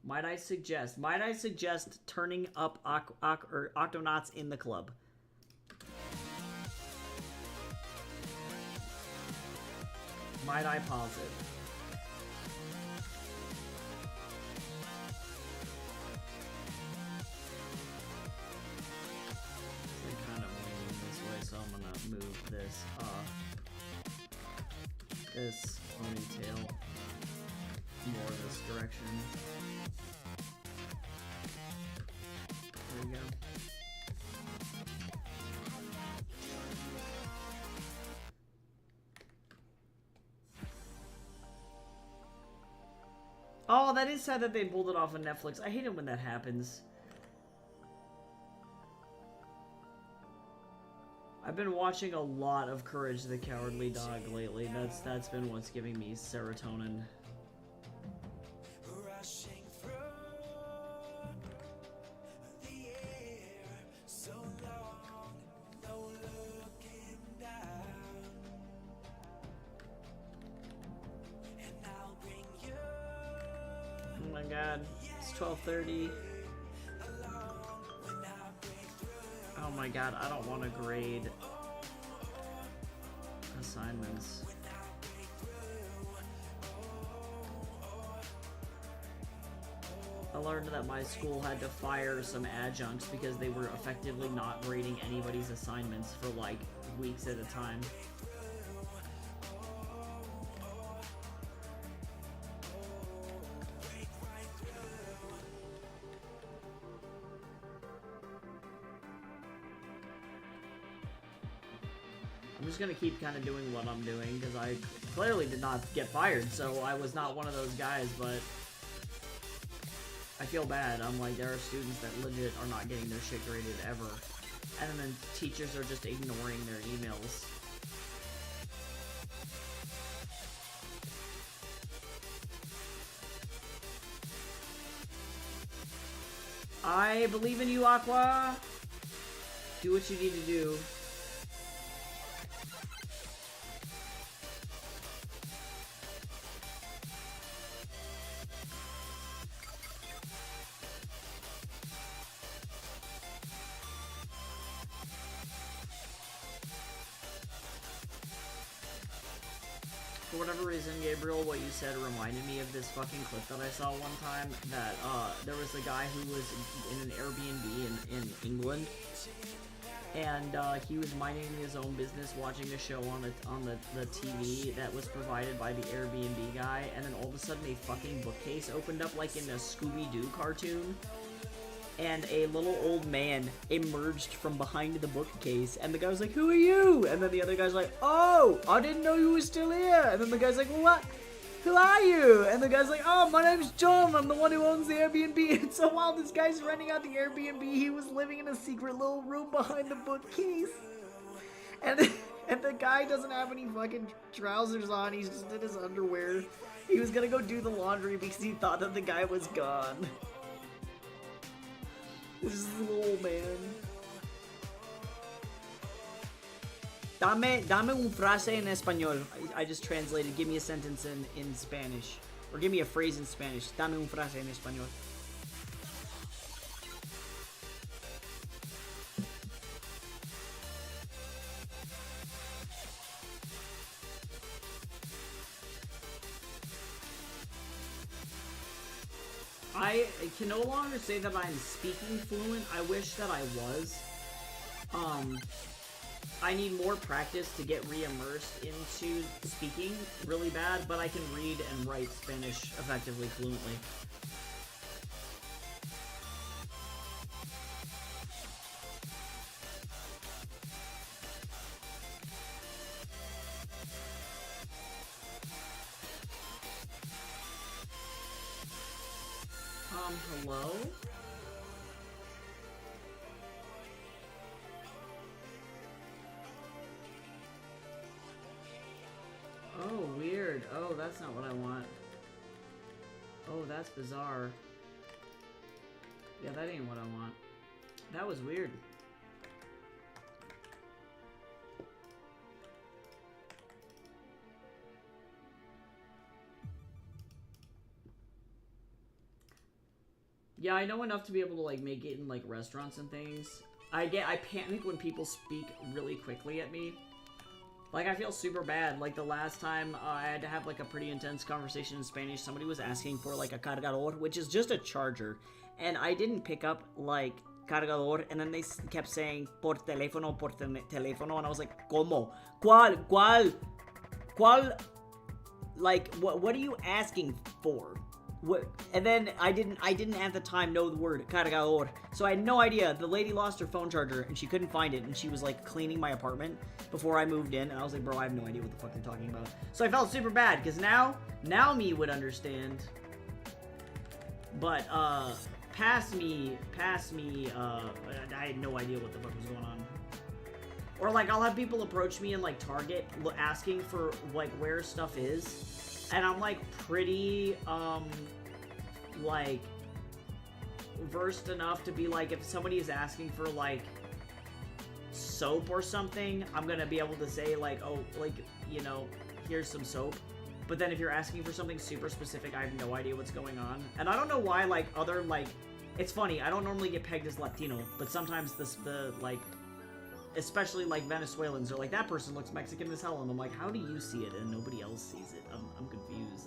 might I suggest turning up Octonauts in the club? Might I pause it? I'm kind of moving this way, so I'm gonna move this this ponytail more this direction. There we go. Oh, that is sad that they pulled it off of Netflix. I hate it when that happens. I've been watching a lot of Courage the Cowardly Dog lately. That's been what's giving me serotonin. Oh my god, it's 12:30. Oh my god, I don't want to grade assignments. I learned that my school had to fire some adjuncts because they were effectively not grading anybody's assignments for like weeks at a time. I'm just gonna keep kind of doing what I'm doing because I clearly did not get fired, so I was not one of those guys, but I feel bad. I'm like, there are students that legit are not getting their shit graded ever, and then teachers are just ignoring their emails. I believe in you, Aqua! Do what you need to do. For whatever reason, Gabriel, what you said reminded me of this fucking clip that I saw one time, that there was a guy who was in an Airbnb in England, and he was minding his own business, watching a show on the TV that was provided by the Airbnb guy, and then all of a sudden a fucking bookcase opened up like in a Scooby-Doo cartoon, and a little old man emerged from behind the bookcase, and the guy was like, "Who are you?" And then the other guy's like, "Oh, I didn't know you were still here." And then the guy's like, "Well, what? Who are you?" And the guy's like, "Oh, my name's John. I'm the one who owns the Airbnb." And so while this guy's renting out the Airbnb, he was living in a secret little room behind the bookcase. And the guy doesn't have any fucking trousers on. He's just in his underwear. He was gonna go do the laundry because he thought that the guy was gone. This is a little old man. Dame un frase en español. I just translated. Give me a sentence in Spanish. Or give me a phrase in Spanish. Dame un frase en español. I can no longer say that I'm speaking fluent. I wish that I was. I need more practice to get re-immersed into speaking really bad, but I can read and write Spanish effectively, fluently. Hello? Oh, weird. Oh, that's not what I want. Oh, that's bizarre. Yeah, that ain't what I want. That was weird. Yeah, I know enough to be able to, like, make it in, like, restaurants and things. I panic when people speak really quickly at me. Like, I feel super bad. Like, the last time I had to have, like, a pretty intense conversation in Spanish, somebody was asking for, like, a cargador, which is just a charger. And I didn't pick up, like, cargador, and then they kept saying, por teléfono, teléfono, and I was like, ¿Cómo? ¿Cuál? Like, what are you asking for? What? And then I didn't at the time know the word cargador, so I had no idea. The lady lost her phone charger and she couldn't find it, and she was like cleaning my apartment before I moved in, and I was like, bro, I have no idea what the fuck they're talking about. So I felt super bad because now me would understand, but past me, I had no idea what the fuck was going on. Or like I'll have people approach me in like Target asking for like where stuff is. And I'm, like, pretty, like, versed enough to be, like, if somebody is asking for, like, soap or something, I'm gonna be able to say, like, oh, like, you know, here's some soap. But then if you're asking for something super specific, I have no idea what's going on. And I don't know why, like, other, like, it's funny, I don't normally get pegged as Latino, but sometimes like, especially like Venezuelans are like, that person looks Mexican as hell, and I'm like, how do you see it and nobody else sees it? I'm confused.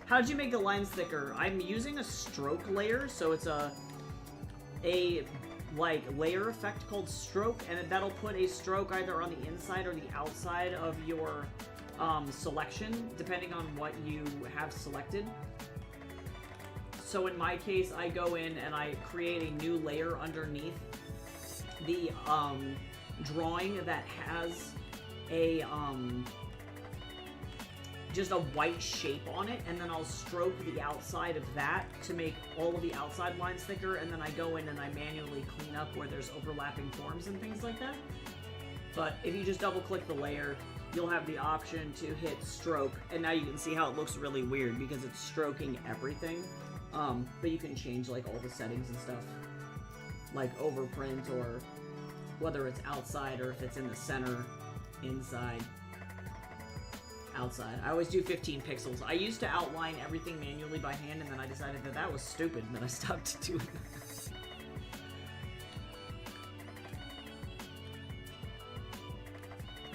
How'd you make the lines thicker? I'm using a stroke layer, so it's a like layer effect called stroke, and that'll put a stroke either on the inside or the outside of your selection, depending on what you have selected. So in my case, I go in and I create a new layer underneath the drawing that has a just a white shape on it, and then I'll stroke the outside of that to make all of the outside lines thicker, and then I go in and I manually clean up where there's overlapping forms and things like that. But if you just double click the layer, you'll have the option to hit stroke, and now you can see how it looks really weird because it's stroking everything. But you can change like all the settings and stuff, like overprint, or whether it's outside or if it's in the center, inside, outside. I always do 15 pixels. I used to outline everything manually by hand, and then I decided that that was stupid, and then I stopped doing that.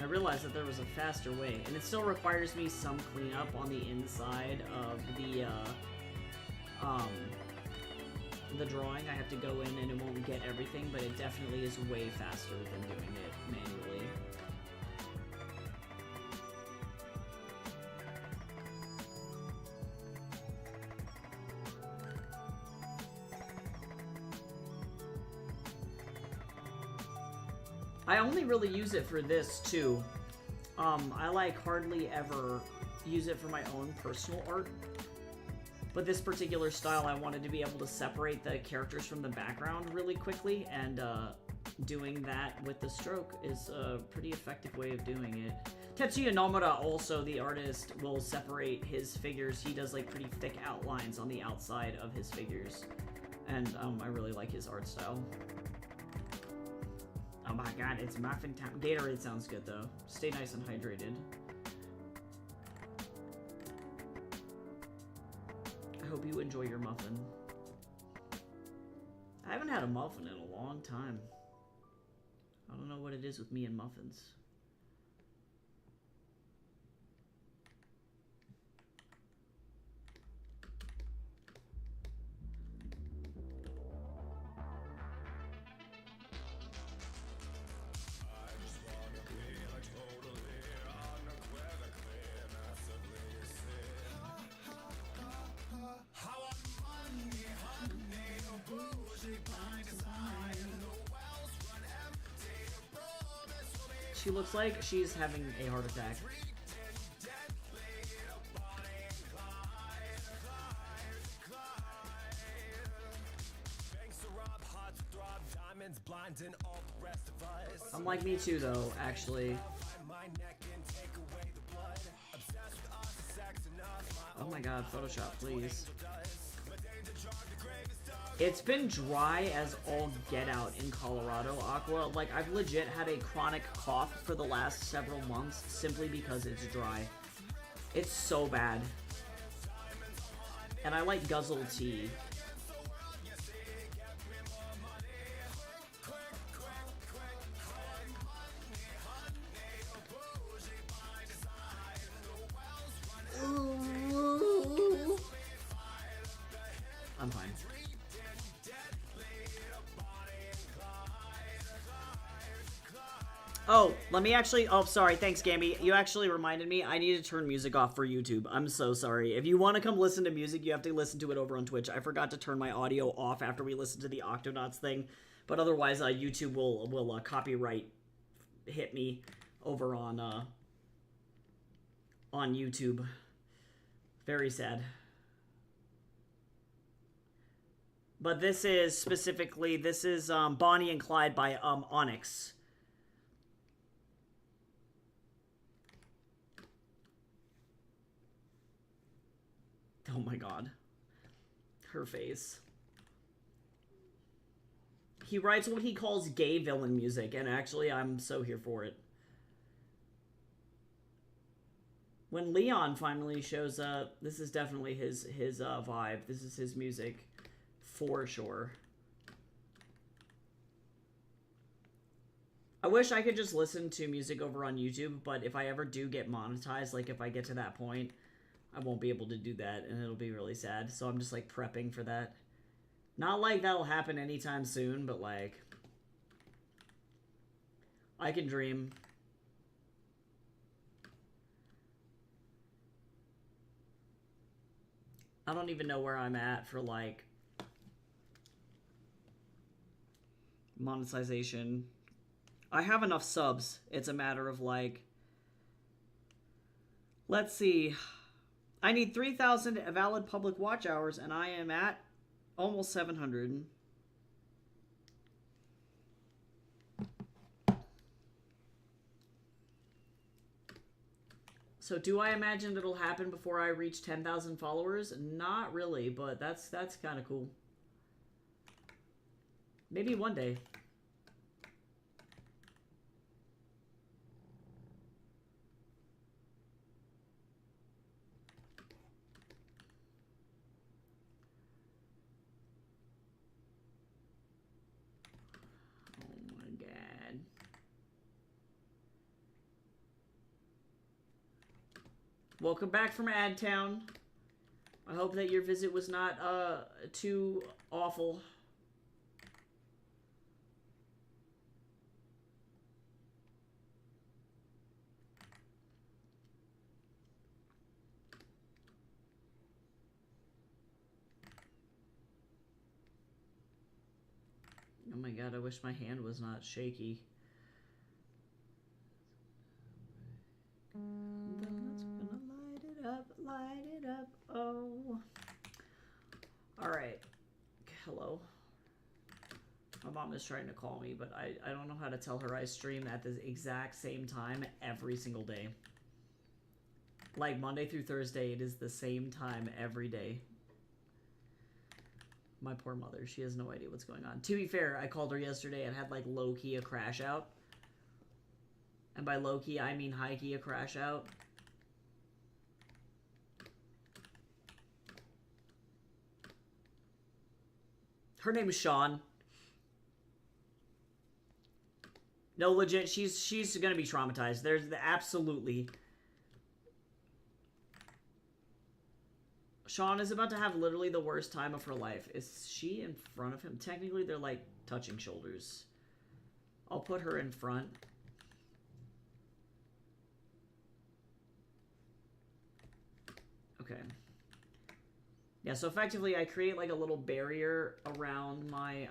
I realized that there was a faster way, and it still requires me some cleanup on the inside of the the drawing. I have to go in and it won't get everything, but it definitely is way faster than doing it manually. I only really use it for this too. I like hardly ever use it for my own personal art. But this particular style, I wanted to be able to separate the characters from the background really quickly, and doing that with the stroke is a pretty effective way of doing it. Tetsuya Nomura, also the artist, will separate his figures. He does like pretty thick outlines on the outside of his figures, and I really like his art style. Oh my god, it's muffin time. Gatorade sounds good though. Stay nice and hydrated. I hope you enjoy your muffin. I haven't had a muffin in a long time. I don't know what it is with me and muffins. She looks like she's having a heart attack. I'm like me too though, actually. Oh my god, Photoshop, please. It's been dry as all get out in Colorado, Aqua. Like, I've legit had a chronic cough for the last several months simply because it's dry. It's so bad. And I like guzzle tea. I'm fine. Oh, let me actually... Oh, sorry. Thanks, Gamby. You actually reminded me. I need to turn music off for YouTube. I'm so sorry. If you want to come listen to music, you have to listen to it over on Twitch. I forgot to turn my audio off after we listened to the Octonauts thing. But otherwise, YouTube will copyright hit me over on YouTube. Very sad. But this is specifically... This is Bonnie and Clyde by Onyx. Oh my god. Her face. He writes what he calls gay villain music, and actually I'm so here for it. When Leon finally shows up, this is definitely his vibe. This is his music, for sure. I wish I could just listen to music over on YouTube, but if I ever do get monetized, like if I get to that point, I won't be able to do that, and it'll be really sad. So I'm just, like, prepping for that. Not like that'll happen anytime soon, but, like, I can dream. I don't even know where I'm at for, like, monetization. I have enough subs. It's a matter of, like, let's see. I need 3,000 valid public watch hours, and I am at almost 700. So do I imagine it'll happen before I reach 10,000 followers? Not really, but that's kind of cool. Maybe one day. Welcome back from Adtown. I hope that your visit was not too awful. Oh my god, I wish my hand was not shaky. That's gonna light it up, oh. Alright. Hello. My mom is trying to call me, but I don't know how to tell her I stream at the exact same time every single day. Like, Monday through Thursday, it is the same time every day. My poor mother, she has no idea what's going on. To be fair, I called her yesterday and had, like, low-key a crash out. And by low-key, I mean high-key a crash out. Her name is Sean. No, legit, she's gonna be traumatized. There's absolutely... Sean is about to have literally the worst time of her life. Is she in front of him? Technically, they're, like, touching shoulders. I'll put her in front. Okay. Yeah, so effectively, I create, like, a little barrier around my,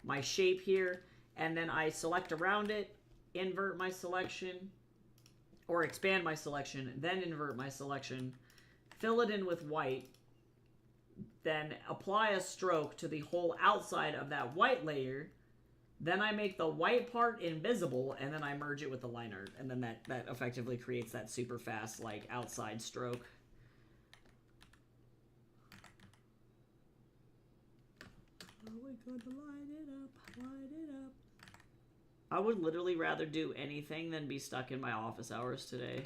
my shape here, and then I select around it, invert my selection, or expand my selection, then invert my selection, fill it in with white, then apply a stroke to the whole outside of that white layer, then I make the white part invisible, and then I merge it with the line art, and then that effectively creates that super fast, like, outside stroke. Oh, we're gonna light it up, light it up. I would literally rather do anything than be stuck in my office hours today.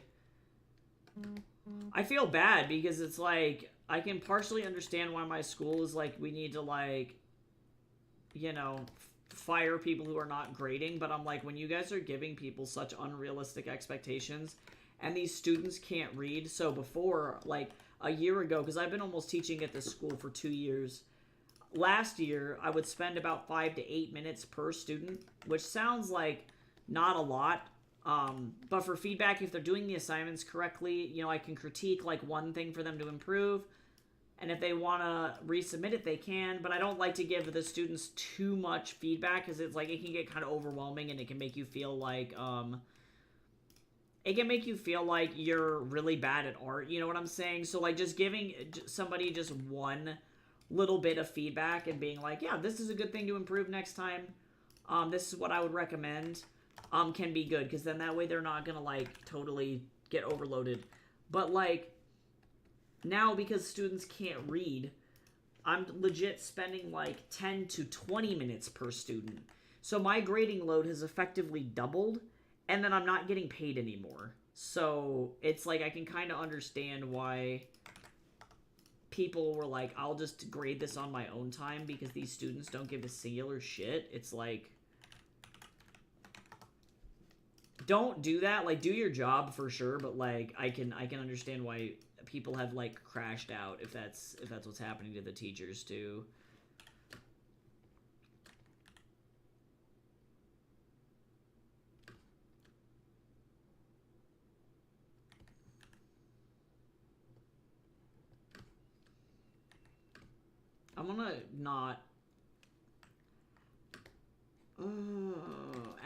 I feel bad because it's like, I can partially understand why my school is like, we need to, like, you know, fire people who are not grading, but I'm like, when you guys are giving people such unrealistic expectations, and these students can't read, so before, like, a year ago, because I've been almost teaching at this school for 2 years, last year, I would spend about 5 to 8 minutes per student, which sounds like not a lot, but for feedback, if they're doing the assignments correctly, you know, I can critique, like, one thing for them to improve, and if they want to resubmit it, they can, but I don't like to give the students too much feedback, because it's like, it can get kind of overwhelming, and it can make you feel like, you're really bad at art, you know what I'm saying? So, like, just giving somebody just one little bit of feedback and being like, yeah, this is a good thing to improve next time, this is what I would recommend, can be good, because then that way they're not gonna, like, totally get overloaded. But, like, now because students can't read, I'm legit spending, like, 10 to 20 minutes per student. So my grading load has effectively doubled, and then I'm not getting paid anymore. So it's like, I can kind of understand why people were like, I'll just grade this on my own time because these students don't give a singular shit. It's like, don't do that. Like, do your job for sure, but like, I can understand why people have, like, crashed out if that's what's happening to the teachers too. I'm gonna not...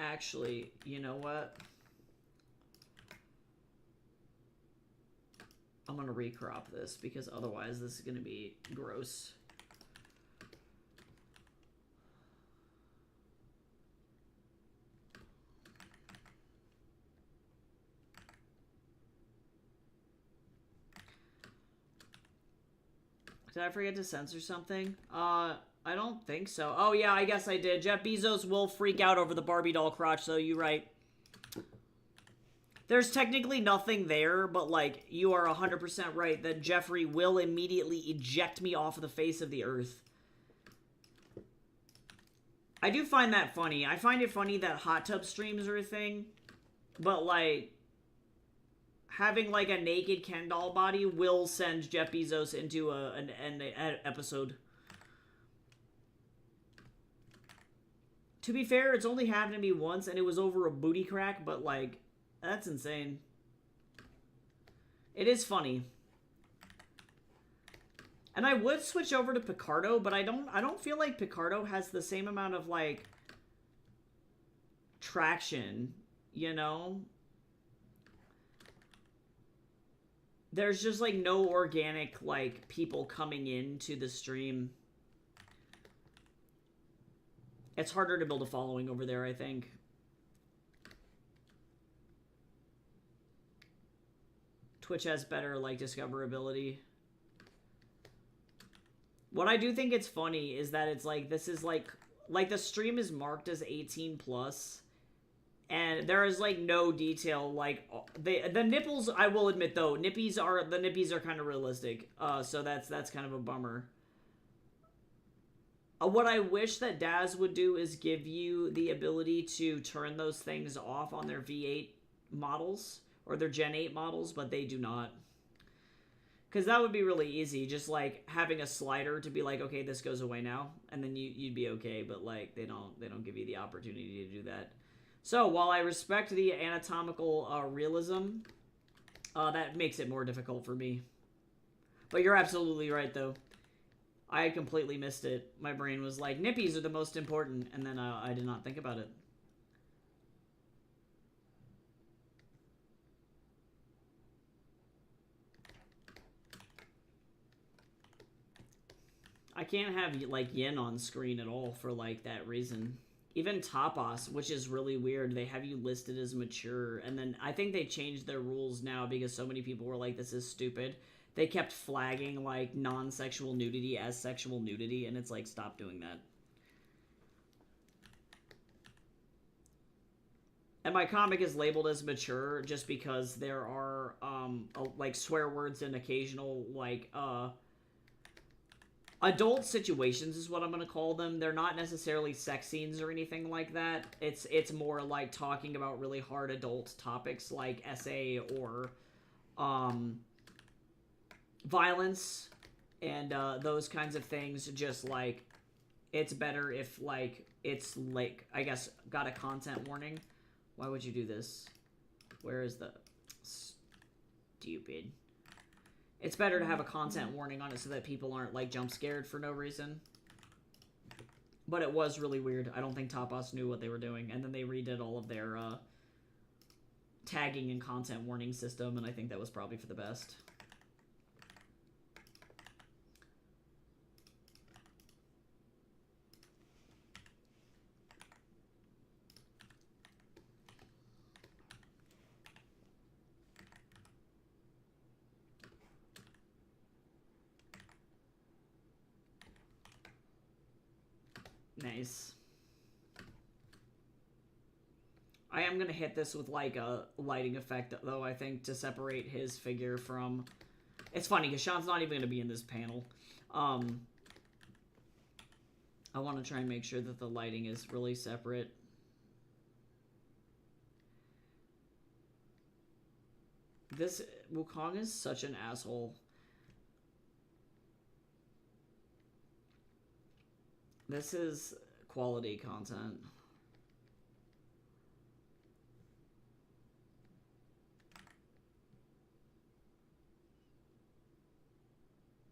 actually, you know what? I'm gonna recrop this, because otherwise this is gonna be gross. Did I forget to censor something? I don't think so. Oh, yeah, I guess I did. Jeff Bezos will freak out over the Barbie doll crotch, so you're right. There's technically nothing there, but, like, you are 100% right that Jeffrey will immediately eject me off of the face of the earth. I do find that funny. I find it funny that hot tub streams are a thing, but, like, having like a naked Ken doll body will send Jeff Bezos into an episode. To be fair, it's only happened to me once, and it was over a booty crack, but, like, that's insane. It is funny. And I would switch over to Picardo, but I don't feel like Picardo has the same amount of, like, traction, you know? There's just, like, no organic, like, people coming into the stream. It's harder to build a following over there, I think. Twitch has better, like, discoverability. What I do think it's funny is that it's, like, this is, like, the stream is marked as 18+, and there is, like, no detail, like, the nipples, I will admit, though, the nippies are kind of realistic, so that's kind of a bummer. What I wish that Daz would do is give you the ability to turn those things off on their V8 models, or their Gen 8 models, but they do not. Because that would be really easy, just, like, having a slider to be like, okay, this goes away now, and then you'd be okay, but, like, they don't give you the opportunity to do that. So, while I respect the anatomical realism, that makes it more difficult for me. But you're absolutely right, though. I had completely missed it. My brain was like, nippies are the most important, and then I did not think about it. I can't have, like, Yin on screen at all for, like, that reason. Even Tapas, which is really weird, they have you listed as mature, and then I think they changed their rules now because so many people were like, this is stupid. They kept flagging, like, non-sexual nudity as sexual nudity, and it's like, stop doing that. And my comic is labeled as mature just because there are, like, swear words and occasional, like, adult situations is what I'm gonna call them. They're not necessarily sex scenes or anything like that. It's more like talking about really hard adult topics like SA or, violence and those kinds of things. Just, like, it's better if, like, it's, like, I guess, got a content warning. Why would you do this? Where is the... Stupid. It's better to have a content warning on it so that people aren't, like, jump scared for no reason. But it was really weird. I don't think Tapas knew what they were doing, and then they redid all of their tagging and content warning system, and I think that was probably for the best. Nice. I am gonna hit this with, like, a lighting effect, though, I think, to separate his figure from... It's funny, because Sean's not even gonna be in this panel. I want to try and make sure that the lighting is really separate. This... Wukong is such an asshole. This is quality content.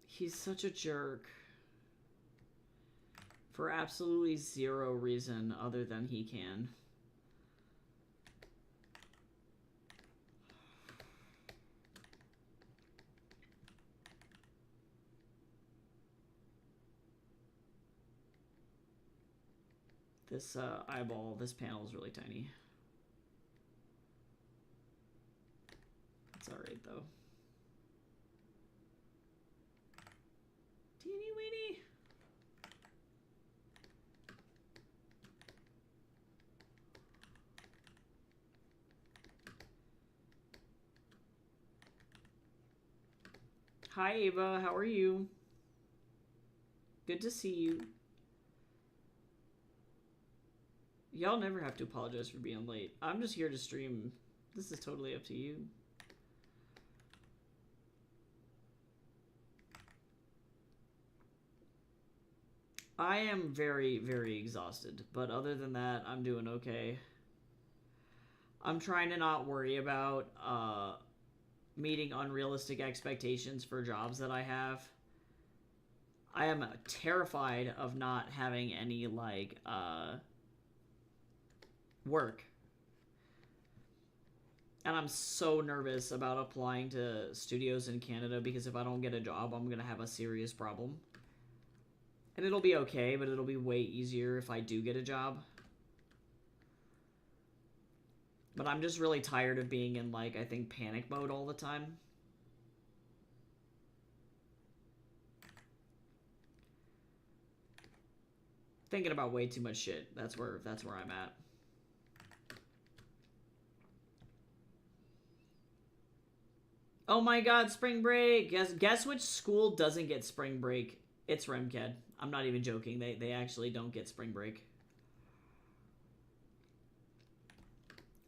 He's such a jerk. For absolutely zero reason other than he can. This eyeball, this panel is really tiny. It's alright though. Teeny weeny. Hi Ava, how are you? Good to see you. Y'all never have to apologize for being late. I'm just here to stream. This is totally up to you. I am very, very exhausted, but other than that, I'm doing okay. I'm trying to not worry about meeting unrealistic expectations for jobs that I have. I am terrified of not having any like work. And I'm so nervous about applying to studios in Canada because if I don't get a job, I'm going to have a serious problem. And it'll be okay, but it'll be way easier if I do get a job. But I'm just really tired of being in, like, I think panic mode all the time. Thinking about way too much shit. That's where I'm at. Oh my god, spring break! Guess which school doesn't get spring break? It's REMCAD. I'm not even joking. They actually don't get spring break.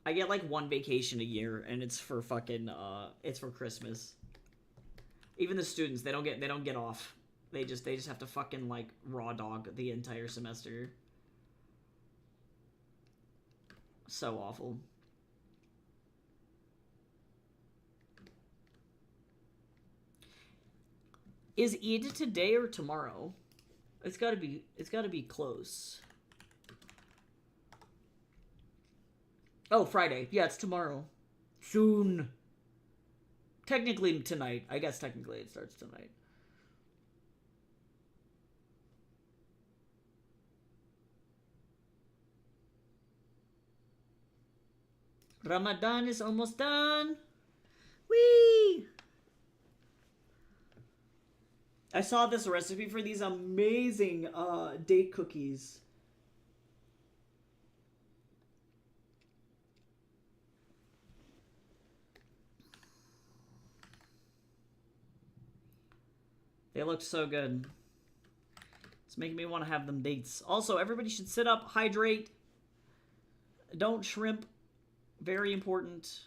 I get like one vacation a year, and it's for fucking it's for Christmas. Even the students, they don't get off. They just have to fucking like raw dog the entire semester. So awful. Is Eid today or tomorrow? It's gotta be close. Oh, Friday. Yeah, it's tomorrow. Soon. Technically tonight. I guess technically it starts tonight. Ramadan is almost done. Whee! I saw this recipe for these amazing date cookies. They look so good. It's making me want to have them dates. Also, everybody should sit up, hydrate. Don't shrimp. Very important.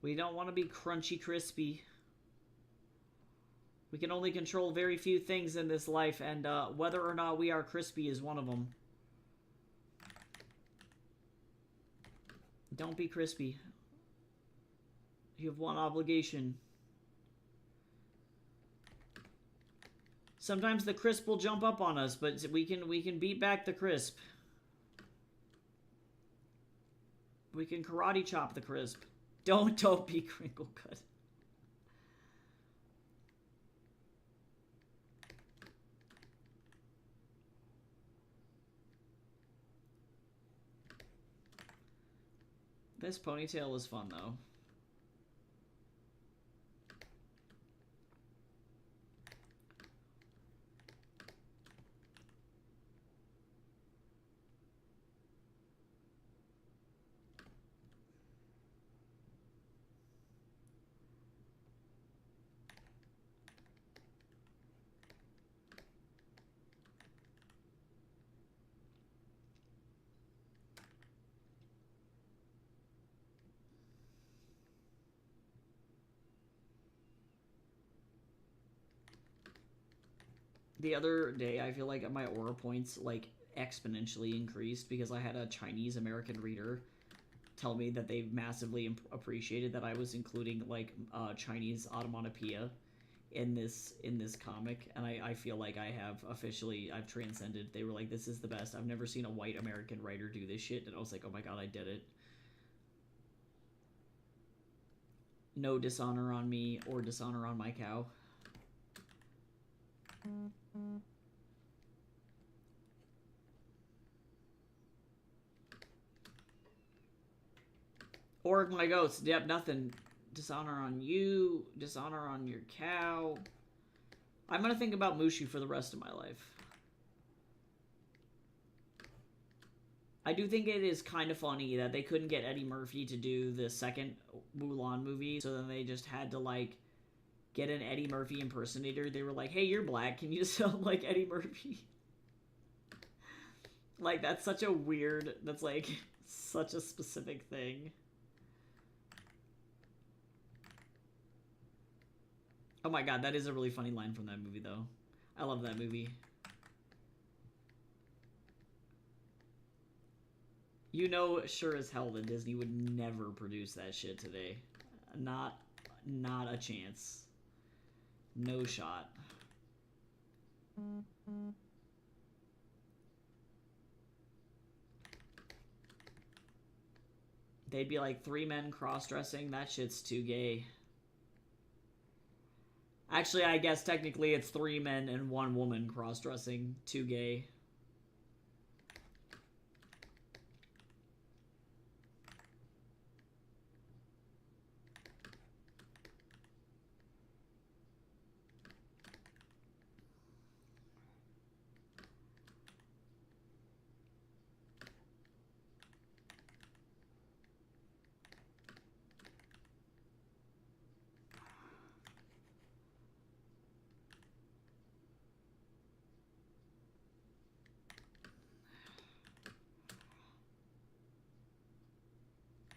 We don't want to be crunchy crispy. We can only control very few things in this life, and whether or not we are crispy is one of them. Don't be crispy. You have one obligation. Sometimes the crisp will jump up on us, but we can beat back the crisp. We can karate chop the crisp. Don't be crinkle cut. This ponytail is fun though. The other day, I feel like my aura points like exponentially increased because I had a Chinese American reader tell me that they massively appreciated that I was including like Chinese onomatopoeia in this comic, and I feel like I've transcended. They were like, this is the best. I've never seen a white American writer do this shit, and I was like, oh my god, I did it. No dishonor on me or dishonor on my cow. Or my ghost. Yep, nothing. Dishonor on you. Dishonor on your cow. I'm gonna think about Mushu for the rest of my life. I do think it is kind of funny that they couldn't get Eddie Murphy to do the second Mulan movie, so then they just had to, like, get an Eddie Murphy impersonator. They were like, hey, you're black. Can you sound like Eddie Murphy? Like, that's such a weird... That's, like, such a specific thing. Oh my god, that is a really funny line from that movie, though. I love that movie. You know, sure as hell that Disney would never produce that shit today. Not a chance. No shot. They'd be like 3 men cross-dressing. That shit's too gay. Actually, I guess technically it's 3 men and 1 woman cross-dressing. Too gay.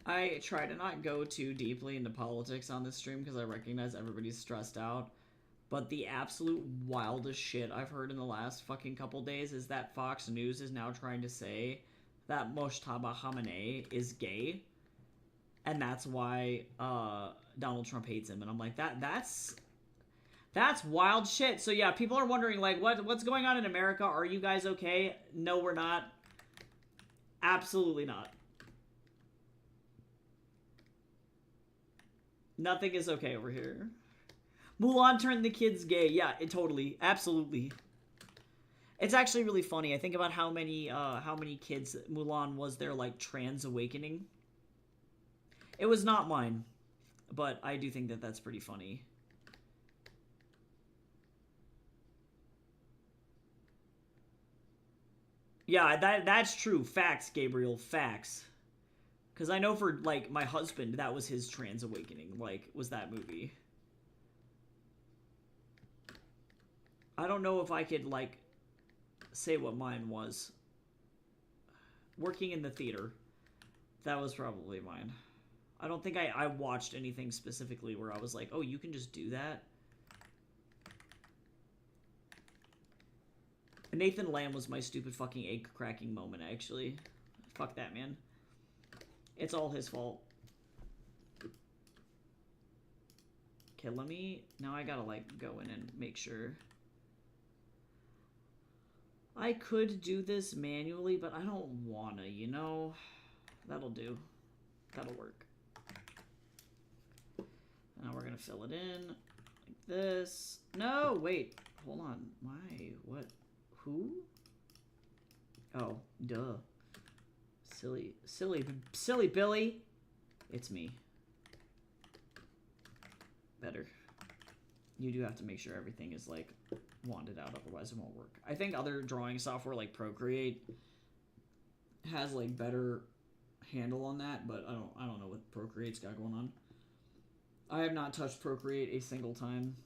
I try to not go too deeply into politics on this stream because I recognize everybody's stressed out. But the absolute wildest shit I've heard in the last fucking couple days is that Fox News is now trying to say that Mojtaba Khamenei is gay. And that's why Donald Trump hates him. And I'm like, that's wild shit. So yeah, people are wondering like, what's going on in America? Are you guys okay? No, we're not. Absolutely not. Nothing is okay over here. Mulan turned the kids gay. Yeah, totally. Absolutely. It's actually really funny. I think about how many kids Mulan was their, like, trans awakening. It was not mine. But I do think that that's pretty funny. Yeah, that's true. Facts, Gabriel. Facts. Because I know for, like, my husband, that was his trans awakening, like, was that movie. I don't know if I could, like, say what mine was. Working in the theater. That was probably mine. I don't think I watched anything specifically where I was like, oh, you can just do that? Nathan Lamb was my stupid fucking egg-cracking moment, actually. Fuck that, man. It's all his fault. Okay, let me... Now I gotta, like, go in and make sure. I could do this manually, but I don't wanna, you know? That'll do. That'll work. Now we're gonna fill it in. Like this. No, wait. Hold on. Why? What? Who? Oh, duh. Silly Billy. It's me. Better. You do have to make sure everything is, like, wanded out, otherwise it won't work. I think other drawing software like Procreate has, like, better handle on that, but I don't know what Procreate's got going on. I have not touched Procreate a single time.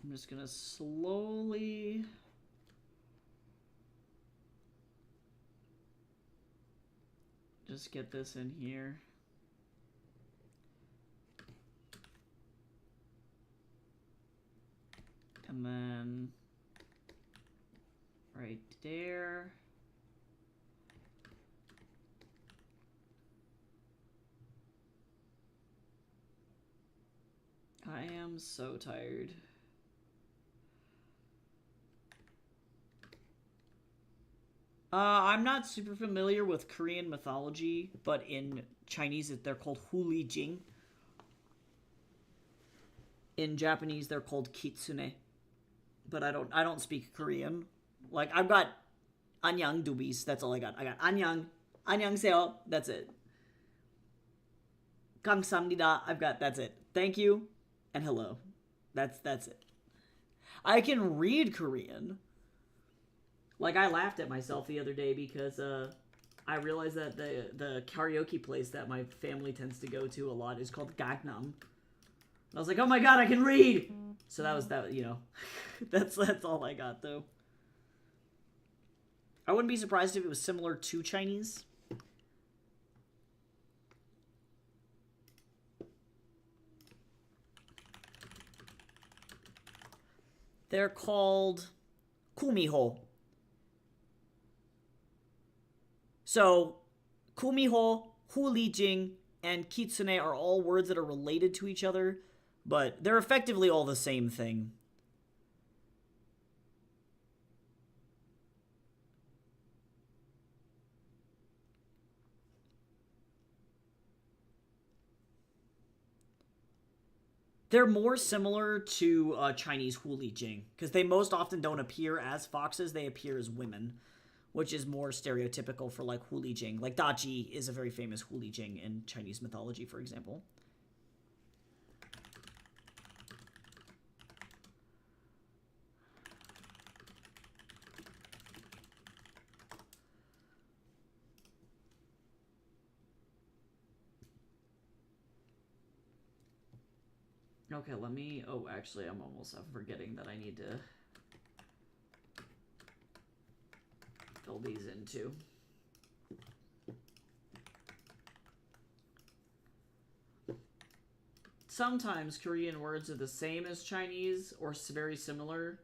I'm just gonna slowly just get this in here. And then right there. I am so tired. I'm not super familiar with Korean mythology, but in Chinese they're called Huli Jing. In Japanese they're called Kitsune. But I don't speak Korean. Like, I've got Anyang Dubis, that's all I got. I got Anyang, Annyeonghaseyo, that's it. Kamsamnida, that's it. Thank you and hello. That's it. I can read Korean. Like, I laughed at myself the other day because I realized that the karaoke place that my family tends to go to a lot is called Gangnam. And I was like, oh my god, I can read! So that was that, you know. that's all I got, though. I wouldn't be surprised if it was similar to Chinese. They're called kumiho. So, kumiho, hulijing, and kitsune are all words that are related to each other, but they're effectively all the same thing. They're more similar to Chinese hulijing, because they most often don't appear as foxes, they appear as women, which is more stereotypical for, like, hulijing. Like, Daji is a very famous hulijing in Chinese mythology, for example. Okay, let me... Oh, actually, I'm forgetting that I need to fill these in, too. Sometimes Korean words are the same as Chinese, or very similar.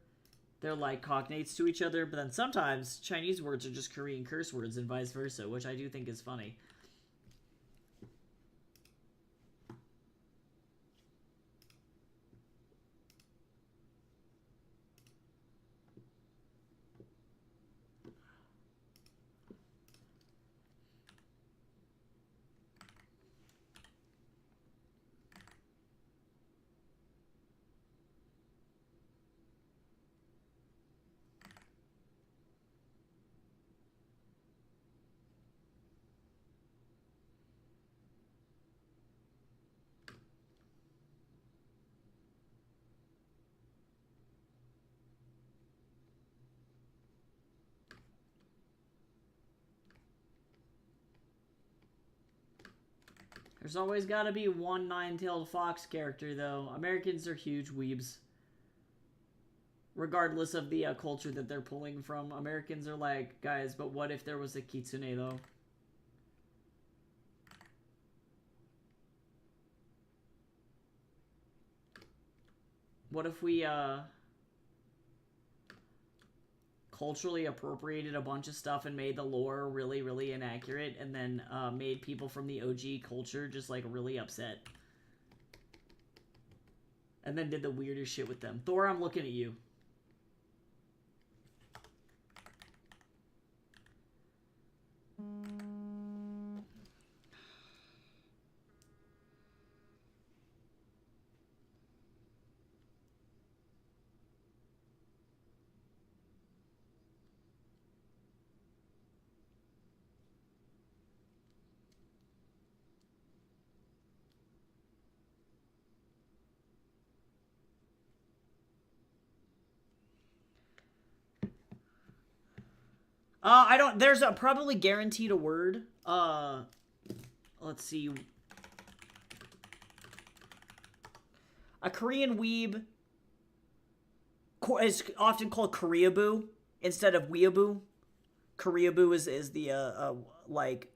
They're like cognates to each other, but then sometimes Chinese words are just Korean curse words and vice versa, which I do think is funny. There's always gotta be one nine-tailed fox character, though. Americans are huge weebs. Regardless of the culture that they're pulling from. Americans are like, guys, but what if there was a kitsune, though? What if we, culturally appropriated a bunch of stuff and made the lore really, really inaccurate, and then made people from the OG culture just, like, really upset? And then did the weirdest shit with them. Thor, I'm looking at you. I don't... There's a probably guaranteed a word. Let's see. A Korean weeb is often called Koreaboo instead of weeaboo. Koreaboo is the, like...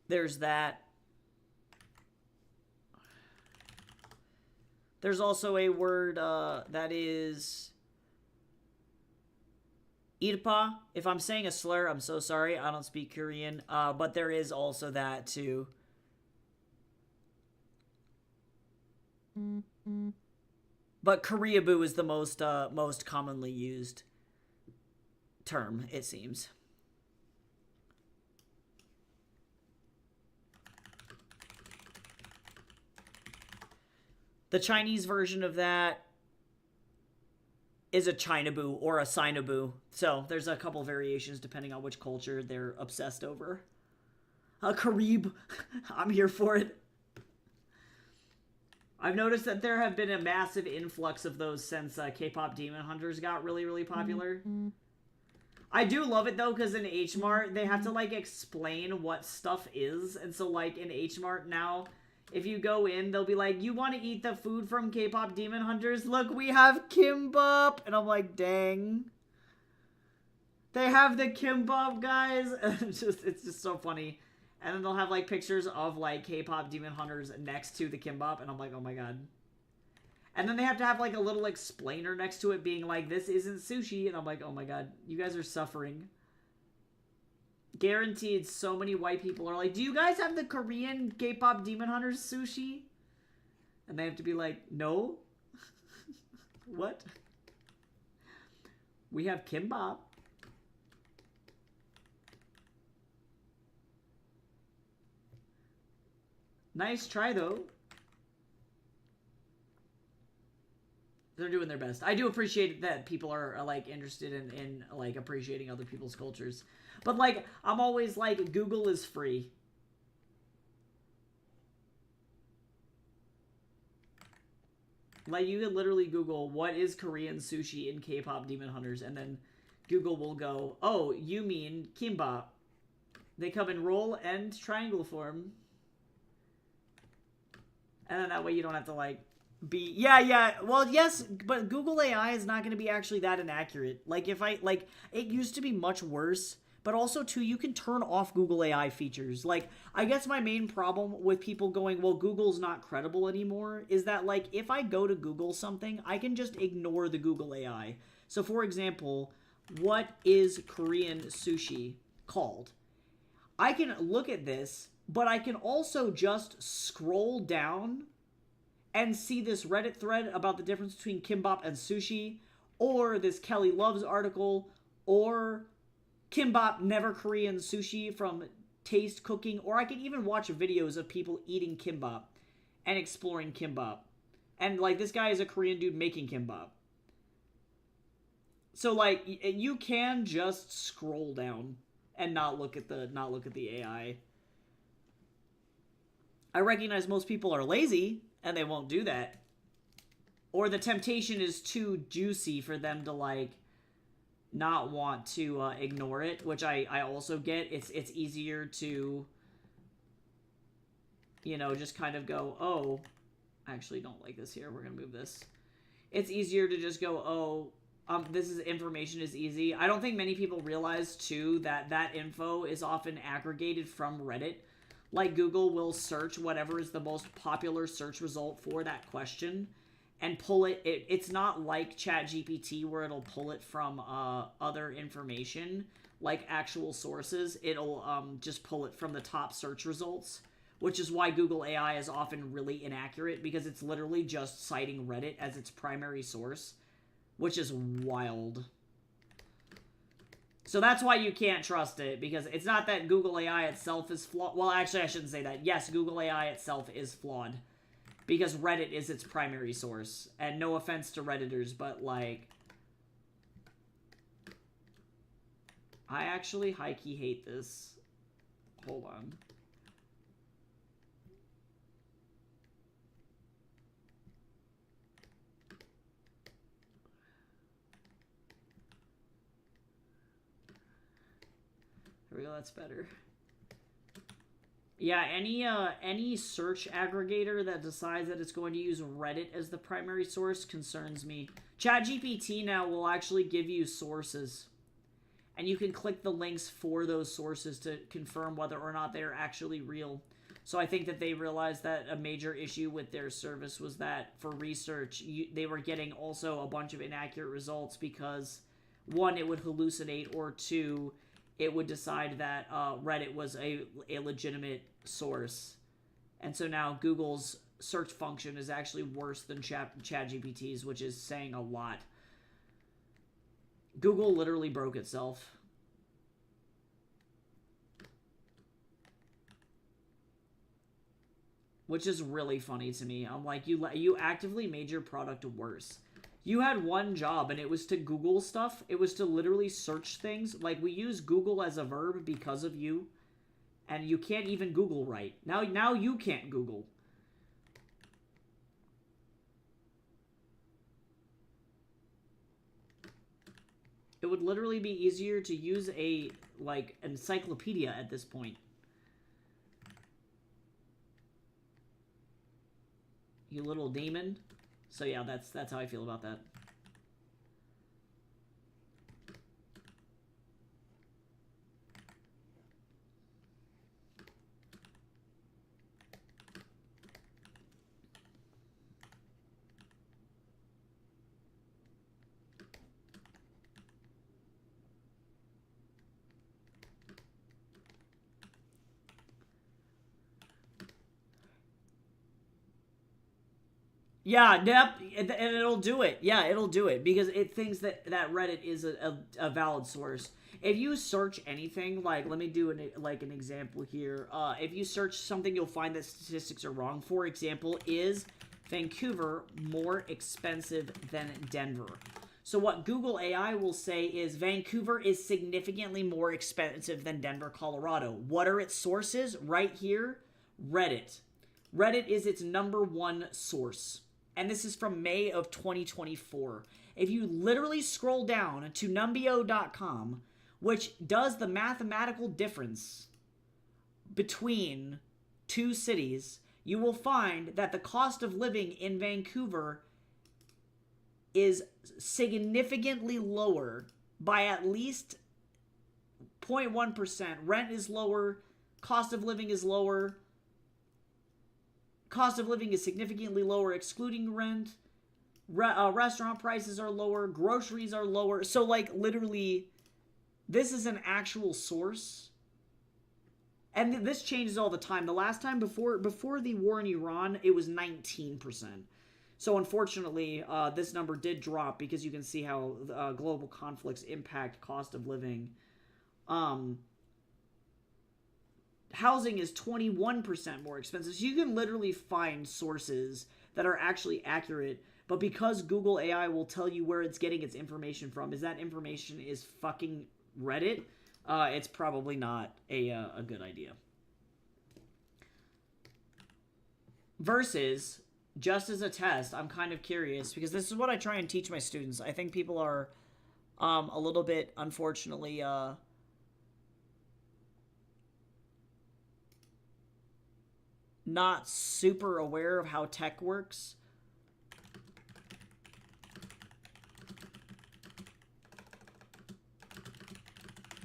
There's that. There's also a word that is irpa. If I'm saying a slur, I'm so sorry. I don't speak Korean. But there is also that too. But Koreaboo is the most commonly used term, it seems. The Chinese version of that is a Chinaboo or a Sinaboo. So there's a couple variations depending on which culture they're obsessed over. A Karib. I'm here for it. I've noticed that there have been a massive influx of those since K-pop Demon Hunters got really, really popular. I do love it though, because in H Mart they have to like explain what stuff is, and so like in H Mart now, if you go in, they'll be like, "You want to eat the food from K-pop Demon Hunters? Look, we have kimbap," and I'm like, "Dang." They have the kimbap, guys. It's just so funny. And then they'll have like pictures of like K-pop Demon Hunters next to the kimbap, and I'm like, oh my god. And then they have to have like a little explainer next to it being like, this isn't sushi, and I'm like, oh my god, you guys are suffering. Guaranteed so many white people are like, do you guys have the Korean K-pop Demon Hunters sushi? And they have to be like, no. What? We have kimbap. Nice try, though. They're doing their best. I do appreciate that people are like, interested in, like, appreciating other people's cultures. But, like, I'm always like, Google is free. Like, you can literally Google, what is Korean sushi in K-pop Demon Hunters? And then Google will go, oh, you mean kimbap. They come in roll and triangle form. And then that way you don't have to, like, be... Yeah. Well, yes, but Google AI is not going to be actually that inaccurate. Like, if I... Like, it used to be much worse. But also, too, you can turn off Google AI features. Like, I guess my main problem with people going, well, Google's not credible anymore, is that, like, if I go to Google something, I can just ignore the Google AI. So, for example, what is Korean sushi called? I can look at this... But I can also just scroll down and see this Reddit thread about the difference between kimbap and sushi, or this Kelly Loves article, or kimbap never Korean sushi from Taste Cooking, or I can even watch videos of people eating kimbap and exploring kimbap. And, like, this guy is a Korean dude making kimbap. So, like, you can just scroll down and not look at the AI. I recognize most people are lazy, and they won't do that. Or the temptation is too juicy for them to, like, not want to ignore it, which I also get. It's easier to, you know, just kind of go, oh, I actually don't like this here. We're going to move this. It's easier to just go, oh, this is information is easy. I don't think many people realize, too, that info is often aggregated from Reddit. Like, Google will search whatever is the most popular search result for that question and pull it. It's not like ChatGPT where it'll pull it from other information, like actual sources. It'll just pull it from the top search results, which is why Google AI is often really inaccurate, because it's literally just citing Reddit as its primary source, which is wild. So that's why you can't trust it, because it's not that Google AI itself is flawed. Well, actually, I shouldn't say that. Yes, Google AI itself is flawed, because Reddit is its primary source. And no offense to Redditors, but, like, I actually high-key hate this. Hold on. There we go, that's better. Yeah, any search aggregator that decides that it's going to use Reddit as the primary source concerns me. ChatGPT now will actually give you sources, and you can click the links for those sources to confirm whether or not they're actually real. So I think that they realized that a major issue with their service was that for research, they were getting also a bunch of inaccurate results because, one, it would hallucinate, or two, it would decide that Reddit was a legitimate source. And so now Google's search function is actually worse than ChatGPT's, which is saying a lot. Google literally broke itself. Which is really funny to me. I'm like, you actively made your product worse. You had one job, and it was to Google stuff. It was to literally search things. Like, we use Google as a verb because of you. And you can't even Google right. Now you can't Google. It would literally be easier to use a, like, encyclopedia at this point. You little demon. So yeah, that's how I feel about that. Yeah, yep, and it'll do it. Yeah, it'll do it because it thinks that Reddit is a valid source. If you search anything, like, let me do an example here. If you search something, you'll find that statistics are wrong. For example, is Vancouver more expensive than Denver? So what Google AI will say is Vancouver is significantly more expensive than Denver, Colorado. What are its sources? Right here, Reddit. Reddit is its #1 source. And this is from May of 2024. If you literally scroll down to Numbeo.com, which does the mathematical difference between two cities, you will find that the cost of living in Vancouver is significantly lower by at least 0.1%. Rent is lower, cost of living is lower. Cost of living is significantly lower, excluding rent. Restaurant prices are lower. Groceries are lower. So, like, literally, this is an actual source. And this changes all the time. The last time before the war in Iran, it was 19%. So, unfortunately, this number did drop because you can see how global conflicts impact cost of living. Housing is 21% more expensive. So you can literally find sources that are actually accurate. But because Google AI will tell you where it's getting its information from, is that information is fucking Reddit, it's probably not a good idea. Versus, just as a test, I'm kind of curious, because this is what I try and teach my students. I think people are a little bit, unfortunately, not super aware of how tech works.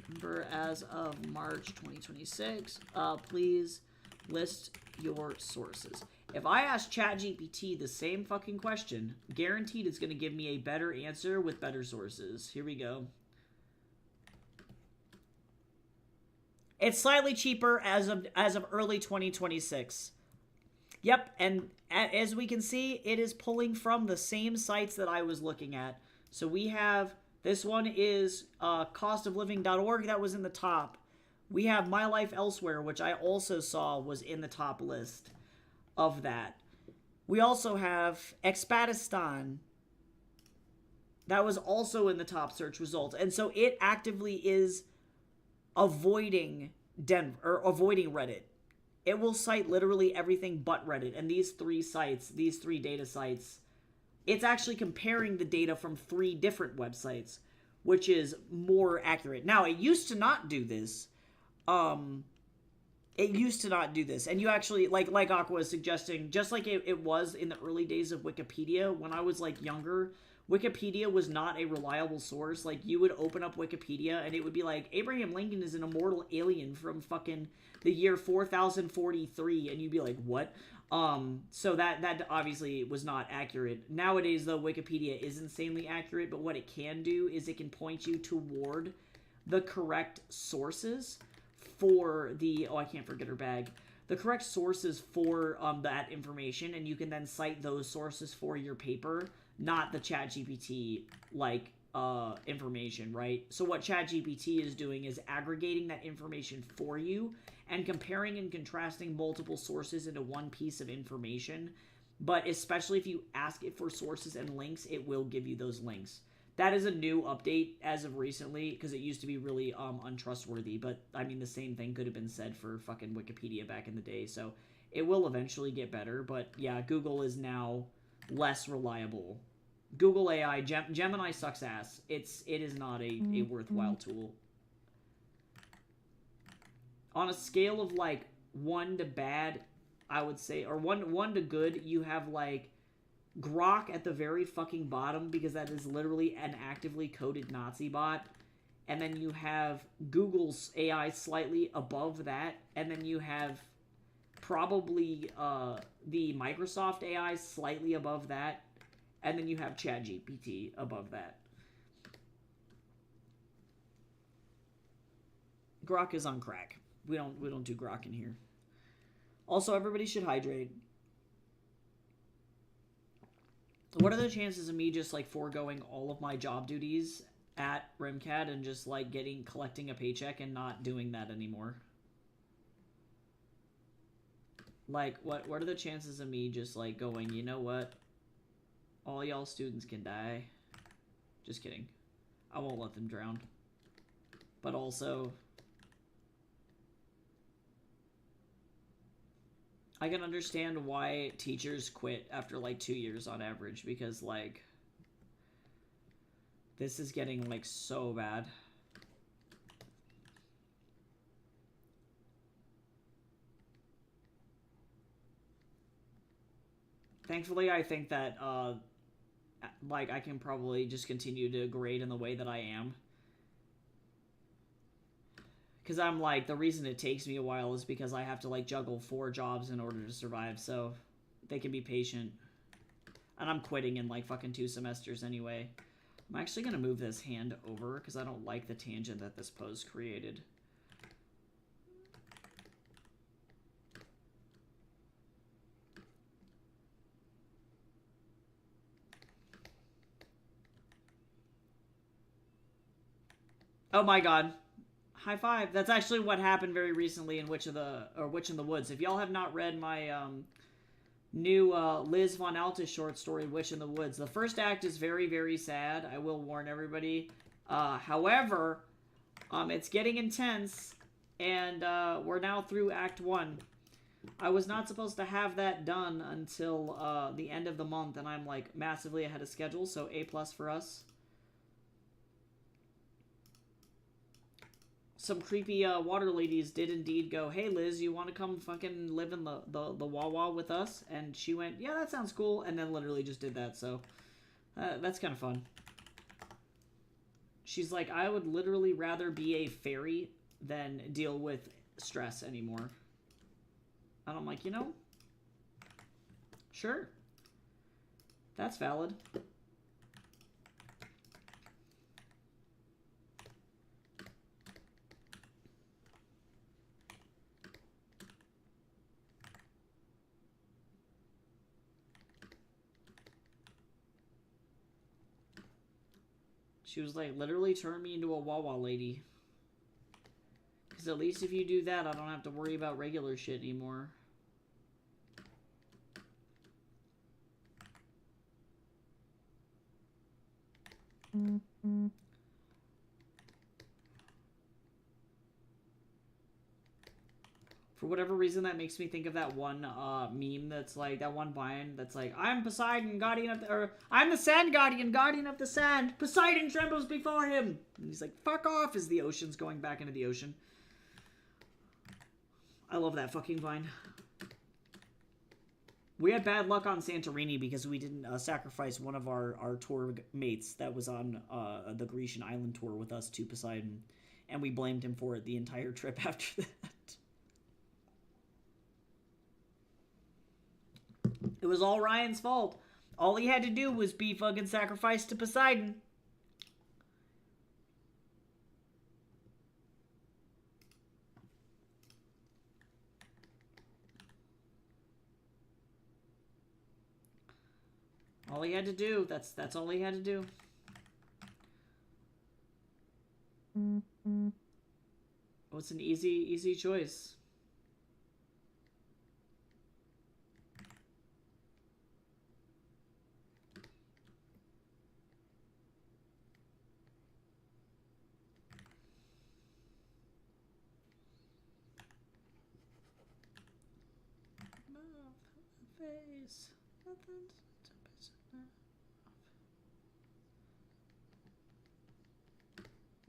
Remember, as of March 2026, please list your sources. If I ask ChatGPT the same fucking question, guaranteed it's going to give me a better answer with better sources. Here we go. It's slightly cheaper as of early 2026. Yep, and as we can see, it is pulling from the same sites that I was looking at. So we have, this one is costofliving.org, that was in the top. We have My Life Elsewhere, which I also saw was in the top list of that. We also have Expatistan. That was also in the top search results. And so it actively is avoiding Denver, or avoiding Reddit. It will cite literally everything but Reddit. And these three sites, these three data sites, it's actually comparing the data from 3 different websites, which is more accurate. Now, it used to not do this. It used to not do this. And you actually, like Aqua was suggesting, just like it was in the early days of Wikipedia, when I was, like, younger, Wikipedia was not a reliable source. Like, you would open up Wikipedia and it would be like, Abraham Lincoln is an immortal alien from fucking the year 4043, and you'd be like, what? So that obviously was not accurate. Nowadays, though, Wikipedia is insanely accurate, but what it can do is it can point you toward the correct sources for the, oh, I can't forget her bag, the correct sources for that information, and you can then cite those sources for your paper, not the ChatGPT, like, information, right? So what ChatGPT is doing is aggregating that information for you and comparing and contrasting multiple sources into one piece of information. But especially if you ask it for sources and links, it will give you those links. That is a new update as of recently, because it used to be really untrustworthy. But I mean, the same thing could have been said for fucking Wikipedia back in the day. So it will eventually get better. But yeah, Google is now less reliable. Google AI, Gemini sucks ass. It is not a worthwhile tool. On a scale of like 1 to bad, I would say, or one to good, you have like Grok at the very fucking bottom, because that is literally an actively coded Nazi bot. And then you have Google's AI slightly above that. And then you have probably the Microsoft AI slightly above that. And then you have ChatGPT above that. Grok is on crack. We don't do Grok in here. Also, everybody should hydrate. What are the chances of me just like foregoing all of my job duties at RimCAD and just like collecting a paycheck and not doing that anymore? Like, what are the chances of me just like going, you know what? All y'all students can die. Just kidding. I won't let them drown. But also, I can understand why teachers quit after like 2 years on average, because like this is getting like so bad. Thankfully, I think that like I can probably just continue to grade in the way that I am. Because I'm like, the reason it takes me a while is because I have to like juggle 4 jobs in order to survive, so they can be patient. And I'm quitting in like fucking 2 semesters anyway. I'm actually gonna move this hand over because I don't like the tangent that this pose created. Oh my god. High five. That's actually what happened very recently in Witch in the Woods. If y'all have not read my new Liz Von Altus short story, Witch in the Woods, the first act is very, very sad. I will warn everybody. However, it's getting intense, and we're now through Act 1. I was not supposed to have that done until the end of the month, and I'm like massively ahead of schedule, so A+ for us. Some creepy water ladies did indeed go, hey Liz, you want to come fucking live in the Wawa with us? And she went, yeah, that sounds cool, and then literally just did that, so that's kind of fun. She's like, I would literally rather be a fairy than deal with stress anymore. And I'm like, you know, sure, that's valid. She was like, literally turn me into a Wawa lady. Because at least if you do that, I don't have to worry about regular shit anymore. For whatever reason, that makes me think of that one meme that's like, that one vine that's like, I'm Poseidon, guardian of the, or I'm the sand guardian, guardian of the sand. Poseidon trembles before him. And he's like, fuck off, as the ocean's going back into the ocean. I love that fucking vine. We had bad luck on Santorini because we didn't sacrifice one of our tour mates that was on the Grecian island tour with us to Poseidon. And we blamed him for it the entire trip after that. It was all Ryan's fault. All he had to do was be fucking sacrificed to Poseidon. All he had to do. That's all he had to do. Oh, it's an easy choice. face. Nothing to piss off.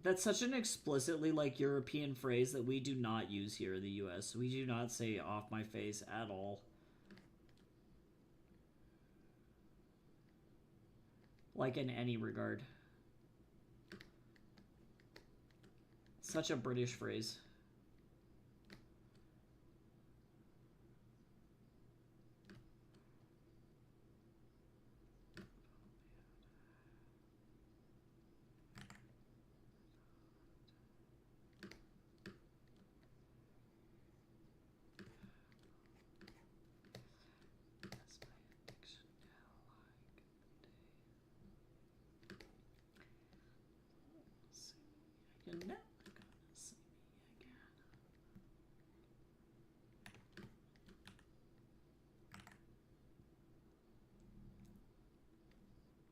That's such an explicitly like European phrase that we do not use here in the US. We do not say off my face at all. Like in any regard. Such a British phrase. You're never gonna see me again.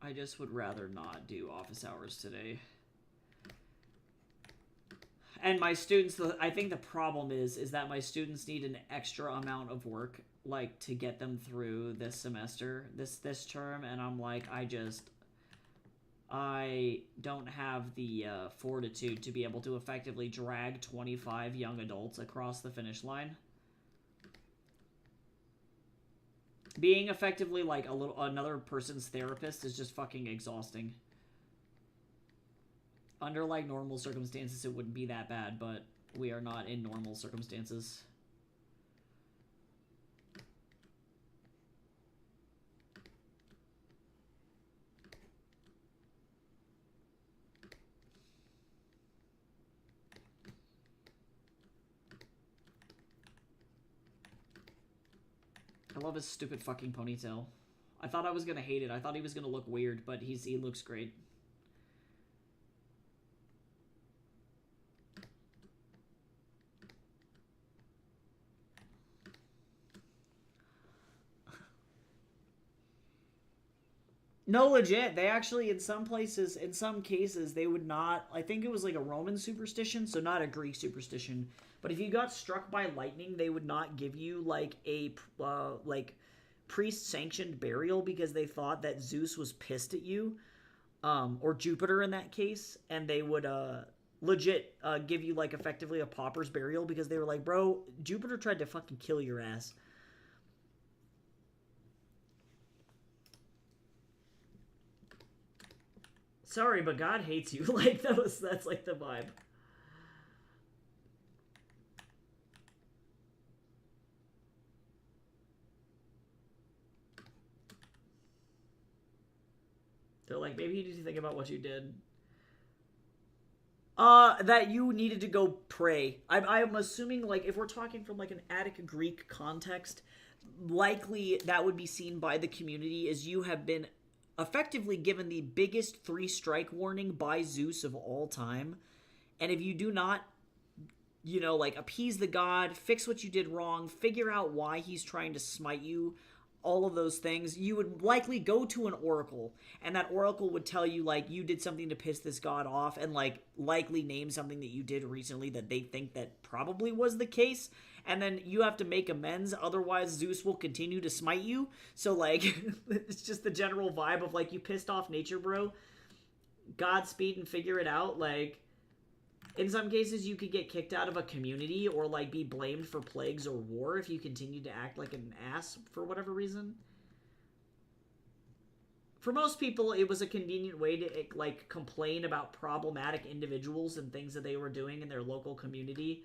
I just would rather not do office hours today. And my students, I think the problem is that my students need an extra amount of work, like, to get them through this semester, this term, and I'm like, I don't have the fortitude to be able to effectively drag 25 young adults across the finish line. Being effectively like another person's therapist is just fucking exhausting. Under like normal circumstances, it wouldn't be that bad, but we are not in normal circumstances. I love his stupid fucking ponytail. I thought I was gonna hate it. I thought he was gonna look weird, but he looks great. No, legit. They actually, in some places, in some cases, they would not. I think it was like a Roman superstition, so not a Greek superstition. But if you got struck by lightning, they would not give you like a priest-sanctioned burial because they thought that Zeus was pissed at you, or Jupiter in that case, and they would legit give you like effectively a pauper's burial because they were like, bro, Jupiter tried to fucking kill your ass. Sorry, but God hates you. Like, that's like the vibe. They're like, maybe you need to think about what you did. That you needed to go pray. I'm assuming, like, if we're talking from, like, an Attic Greek context, likely that would be seen by the community as you have been effectively given the biggest 3-strike warning by Zeus of all time. And if you do not, you know, like, appease the god, fix what you did wrong, figure out why he's trying to smite you, all of those things, you would likely go to an oracle, and that oracle would tell you, like, you did something to piss this god off, and, like, likely name something that you did recently that they think that probably was the case, and then you have to make amends, otherwise Zeus will continue to smite you. So, like, it's just the general vibe of, like, you pissed off nature, bro. Godspeed and figure it out. Like, in some cases, you could get kicked out of a community or, like, be blamed for plagues or war if you continue to act like an ass for whatever reason. For most people, it was a convenient way to, like, complain about problematic individuals and things that they were doing in their local community.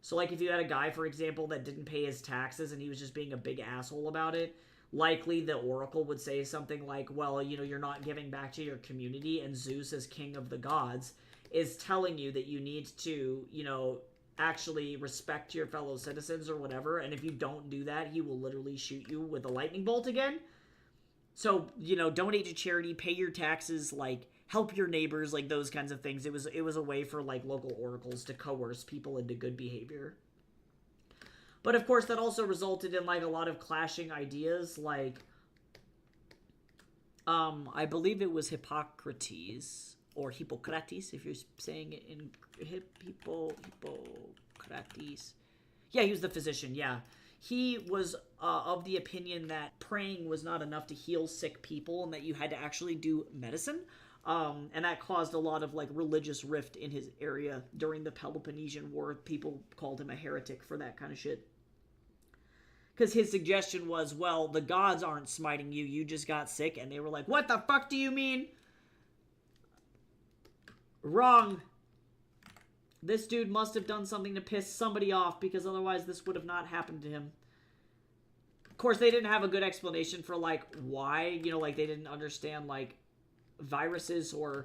So, like, if you had a guy, for example, that didn't pay his taxes and he was just being a big asshole about it, likely the oracle would say something like, well, you know, you're not giving back to your community, and Zeus, as king of the gods, is telling you that you need to, you know, actually respect your fellow citizens or whatever, and if you don't do that, he will literally shoot you with a lightning bolt again. So, you know, donate to charity, pay your taxes, like, help your neighbors, like, those kinds of things. It was a way for, like, local oracles to coerce people into good behavior. But, of course, that also resulted in, like, a lot of clashing ideas, like, I believe it was Hippocrates, or Hippocrates, if you're saying it in Hippocrates. Yeah, he was the physician, yeah. he was of the opinion that praying was not enough to heal sick people and that you had to actually do medicine. And that caused a lot of like religious rift in his area during the Peloponnesian War. People called him a heretic for that kind of shit. Because his suggestion was, well, the gods aren't smiting you, you just got sick. And they were like, what the fuck do you mean? Wrong. This dude must have done something to piss somebody off, because otherwise this would have not happened to him. Of course, they didn't have a good explanation for, like, why. You know, like, they didn't understand, like, viruses or,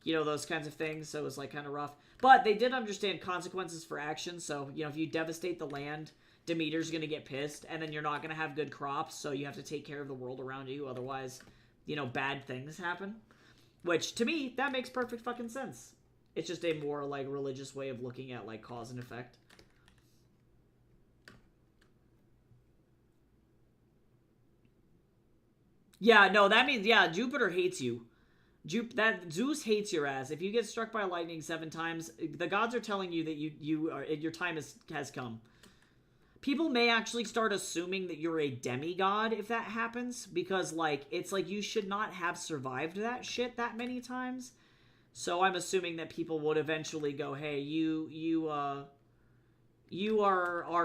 you know, those kinds of things. So it was, like, kind of rough. But they did understand consequences for action. So, you know, if you devastate the land, Demeter's going to get pissed. And then you're not going to have good crops. So you have to take care of the world around you. Otherwise, you know, bad things happen. Which, to me, that makes perfect fucking sense. It's just a more, like, religious way of looking at, like, cause and effect. Yeah, no, that means, yeah, Jupiter hates you. Zeus hates your ass. If you get struck by lightning 7 times, the gods are telling you that your time has come. People may actually start assuming that you're a demigod if that happens, because, like, it's like you should not have survived that shit that many times. So I'm assuming that people would eventually go, hey, you are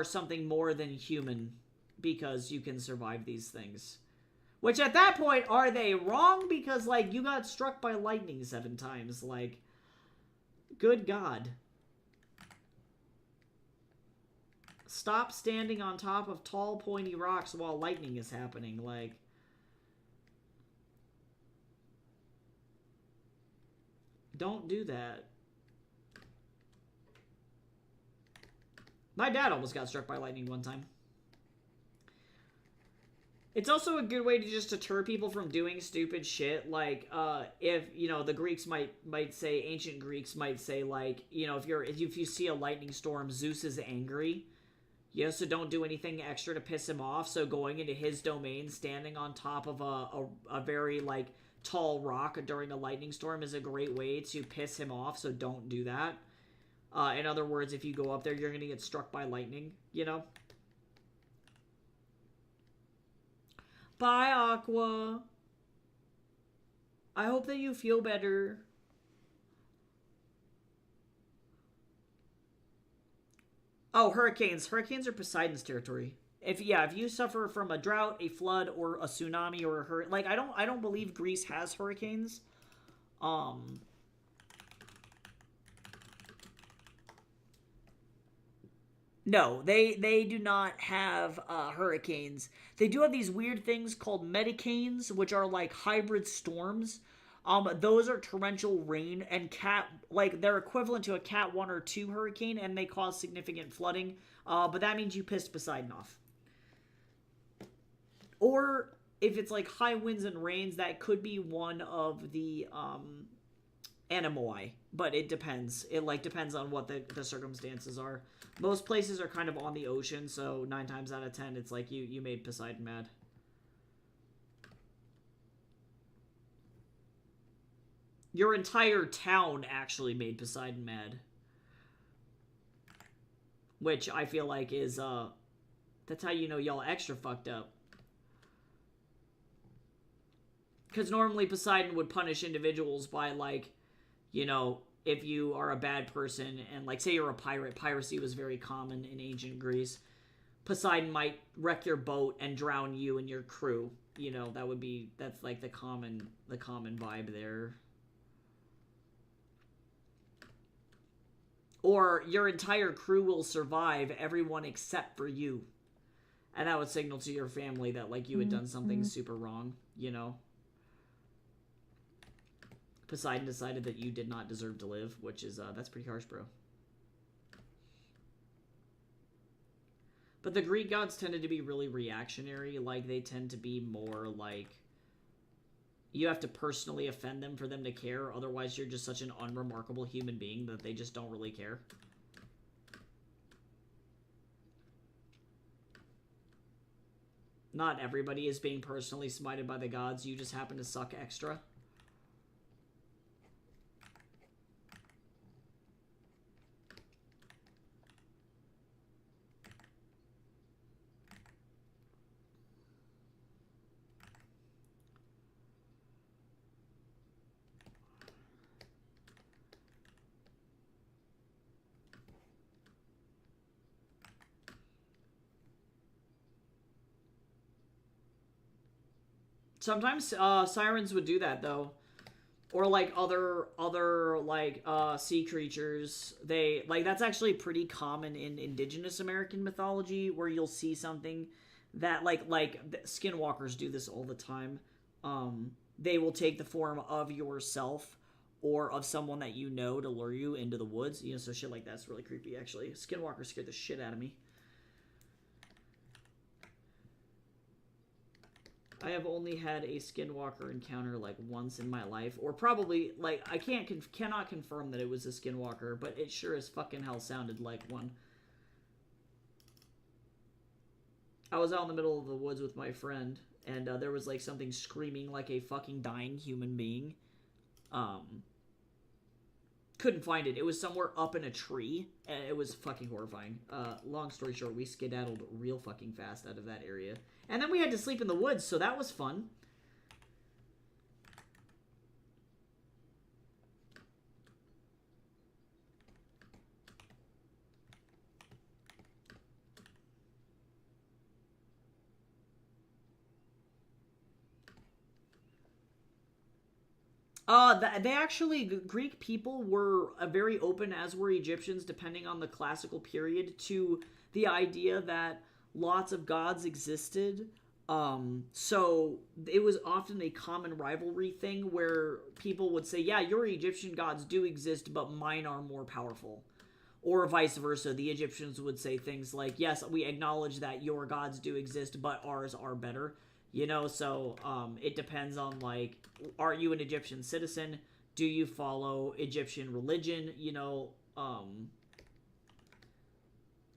something more than human because you can survive these things. Which at that point, are they wrong? Because, like, you got struck by lightning 7 times. Like, good God. Stop standing on top of tall, pointy rocks while lightning is happening. Like, don't do that. My dad almost got struck by lightning one time. It's also a good way to just deter people from doing stupid shit. Like, if, you know, the Greeks might say, ancient Greeks might say, like, you know, if you see a lightning storm, Zeus is angry. You know, so don't do anything extra to piss him off. So going into his domain, standing on top of a very, like, tall rock during a lightning storm is a great way to piss him off. So don't do that. In other words, if you go up there, you're going to get struck by lightning, you know? Bye, Aqua. I hope that you feel better. Oh, hurricanes. Hurricanes are Poseidon's territory. If you suffer from a drought, a flood, or a tsunami, or a hurricane, like, I don't believe Greece has hurricanes. No, they do not have hurricanes. They do have these weird things called medicanes, which are like hybrid storms. Those are torrential rain and they're equivalent to a Cat 1 or 2 hurricane, and they cause significant flooding. But that means you pissed Poseidon off. Or if it's like high winds and rains, that could be one of the anemoi, but it depends. It, like, depends on what the circumstances are. Most places are kind of on the ocean, so 9 times out of 10, it's like you made Poseidon mad. Your entire town actually made Poseidon mad. Which I feel like is, that's how you know y'all extra fucked up. Because normally Poseidon would punish individuals by, like, you know, if you are a bad person and, like, say you're a pirate. Piracy was very common in ancient Greece. Poseidon might wreck your boat and drown you and your crew. You know, that's like the common vibe there. Or your entire crew will survive, everyone except for you. And that would signal to your family that, like, you had done something super wrong, you know? Poseidon decided that you did not deserve to live, which is, that's pretty harsh, bro. But the Greek gods tended to be really reactionary. Like, they tend to be more, like, you have to personally offend them for them to care. Otherwise, you're just such an unremarkable human being that they just don't really care. Not everybody is being personally smited by the gods. You just happen to suck extra. Sometimes sirens would do that though. Or like other like sea creatures. They like that's actually pretty common in indigenous American mythology where you'll see something that like skinwalkers do this all the time. They will take the form of yourself or of someone that you know to lure you into the woods. You know, so shit like that's really creepy actually. Skinwalkers scared the shit out of me. I have only had a skinwalker encounter like once in my life, or probably like I cannot confirm that it was a skinwalker, but it sure as fucking hell sounded like one. I was out in the middle of the woods with my friend, and there was like something screaming like a fucking dying human being. Couldn't find it. It was somewhere up in a tree, and it was fucking horrifying. Long story short, we skedaddled real fucking fast out of that area. And then we had to sleep in the woods, so that was fun. They actually, Greek people were very open, as were Egyptians, depending on the classical period, to the idea that lots of gods existed. So it was often a common rivalry thing where people would say, yeah, your Egyptian gods do exist, but mine are more powerful. Or vice versa. The Egyptians would say things like, yes, we acknowledge that your gods do exist, but ours are better. You know, so it depends on, like, are you an Egyptian citizen? Do you follow Egyptian religion? You know,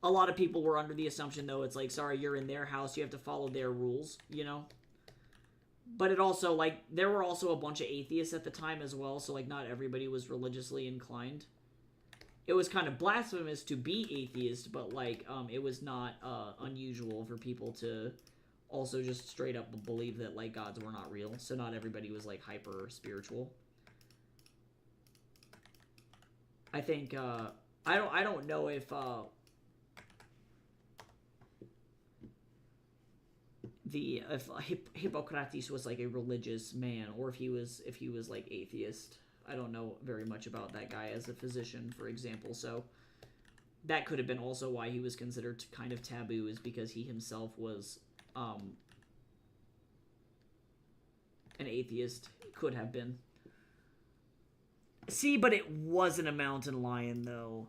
a lot of people were under the assumption, though, it's like, sorry, you're in their house, you have to follow their rules, you know? But it also, like, there were also a bunch of atheists at the time as well, so, like, not everybody was religiously inclined. It was kind of blasphemous to be atheist, but, like, it was not unusual for people to also just straight up believe that, like, gods were not real, so not everybody was, like, hyper spiritual. I think, I don't know if Hippocrates was like a religious man, or if he was like atheist. I don't know very much about that guy as a physician, for example, so that could have been also why he was considered kind of taboo, is because he himself was an atheist. Could have been. See, but it wasn't a mountain lion, though.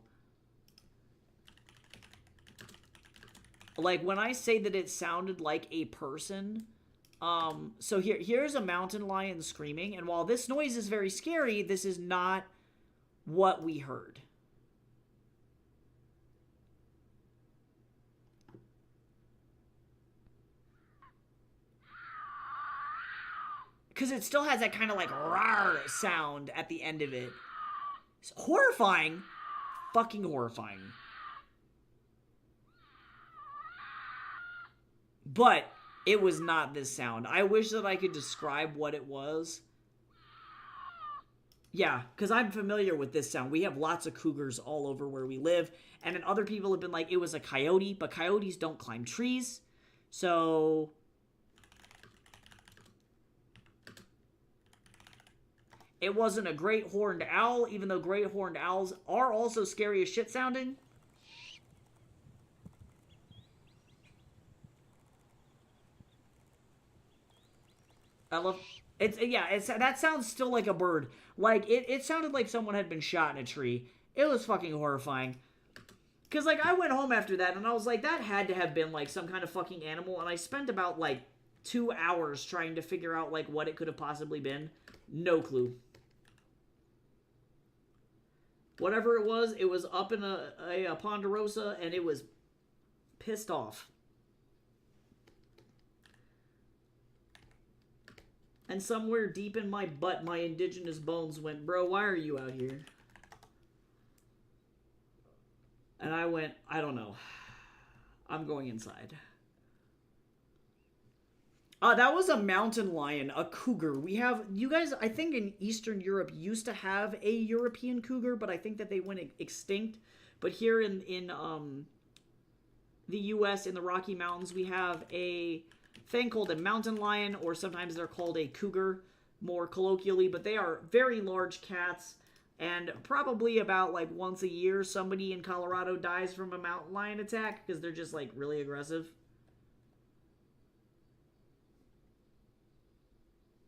Like, when I say that it sounded like a person, so here's a mountain lion screaming, and while this noise is very scary, this is not what we heard. Because it still has that kind of, like, rawr sound at the end of it. It's horrifying. Fucking horrifying. But it was not this sound. I wish that I could describe what it was. Yeah, because I'm familiar with this sound. We have lots of cougars all over where we live. And then other people have been like, it was a coyote. But coyotes don't climb trees. So it wasn't a great horned owl, even though great horned owls are also scary as shit sounding. I love it's that sounds still like a bird. Like it sounded like someone had been shot in a tree. It was fucking horrifying. Cause like I went home after that and I was like, that had to have been like some kind of fucking animal, and I spent about like 2 hours trying to figure out like what it could have possibly been. No clue. Whatever it was up in a ponderosa, and it was pissed off. And somewhere deep in my butt, my indigenous bones went, bro, why are you out here? And I went, I don't know. I'm going inside. That was a mountain lion, a cougar. We have, you guys, I think in Eastern Europe used to have a European cougar, but I think that they went extinct. But here in the U.S., in the Rocky Mountains, we have a thing called a mountain lion, or sometimes they're called a cougar more colloquially, but they are very large cats. And probably about like once a year, somebody in Colorado dies from a mountain lion attack because they're just like really aggressive.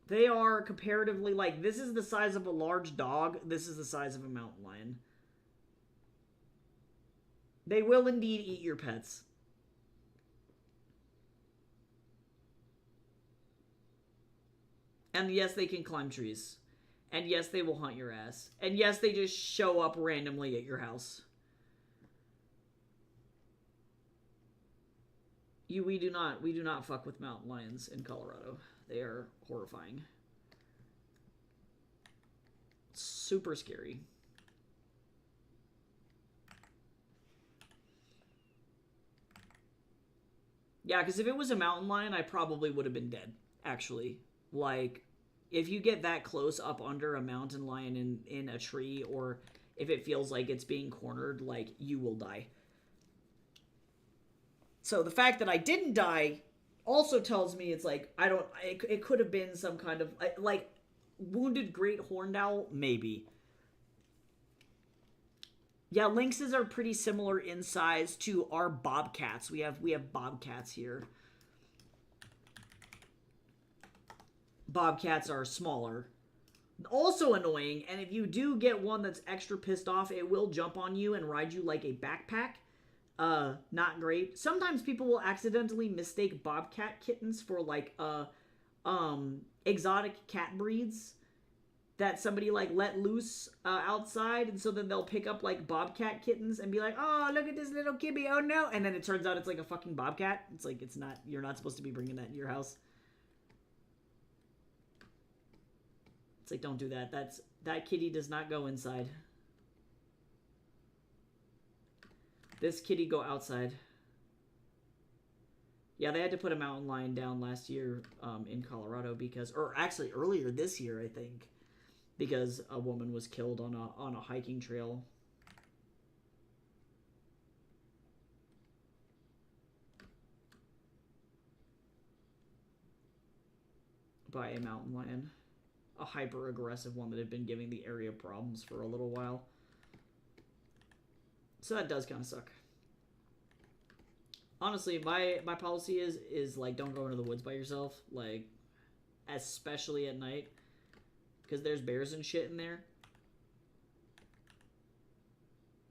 They are comparatively like, this is the size of a large dog. This is the size of a mountain lion. They will indeed eat your pets. And yes, they can climb trees. And yes, they will hunt your ass. And yes, they just show up randomly at your house. We do not fuck with mountain lions in Colorado. They are horrifying. Super scary. Yeah, because if it was a mountain lion, I probably would have been dead, actually. Like, if you get that close up under a mountain lion in a tree, or if it feels like it's being cornered, like, you will die. So the fact that I didn't die also tells me it's like, it could have been some kind of, like, wounded great horned owl? Maybe. Yeah, lynxes are pretty similar in size to our bobcats. We have bobcats here. Bobcats are smaller. Also annoying, and if you do get one that's extra pissed off, it will jump on you and ride you like a backpack. Not great. Sometimes people will accidentally mistake bobcat kittens for like exotic cat breeds that somebody like let loose outside, and so then they'll pick up like bobcat kittens and be like, oh, look at this little kibby, oh no, and then it turns out it's like a fucking bobcat. It's like, it's not, you're not supposed to be bringing that in your house. It's like, don't do that. That kitty does not go inside. This kitty go outside. Yeah, they had to put a mountain lion down last year in Colorado because, or actually earlier this year, I think, because a woman was killed on a hiking trail. By a mountain lion. A hyper-aggressive one that had been giving the area problems for a little while. So that does kind of suck. Honestly, my policy is like, don't go into the woods by yourself, like, especially at night, because there's bears and shit in there.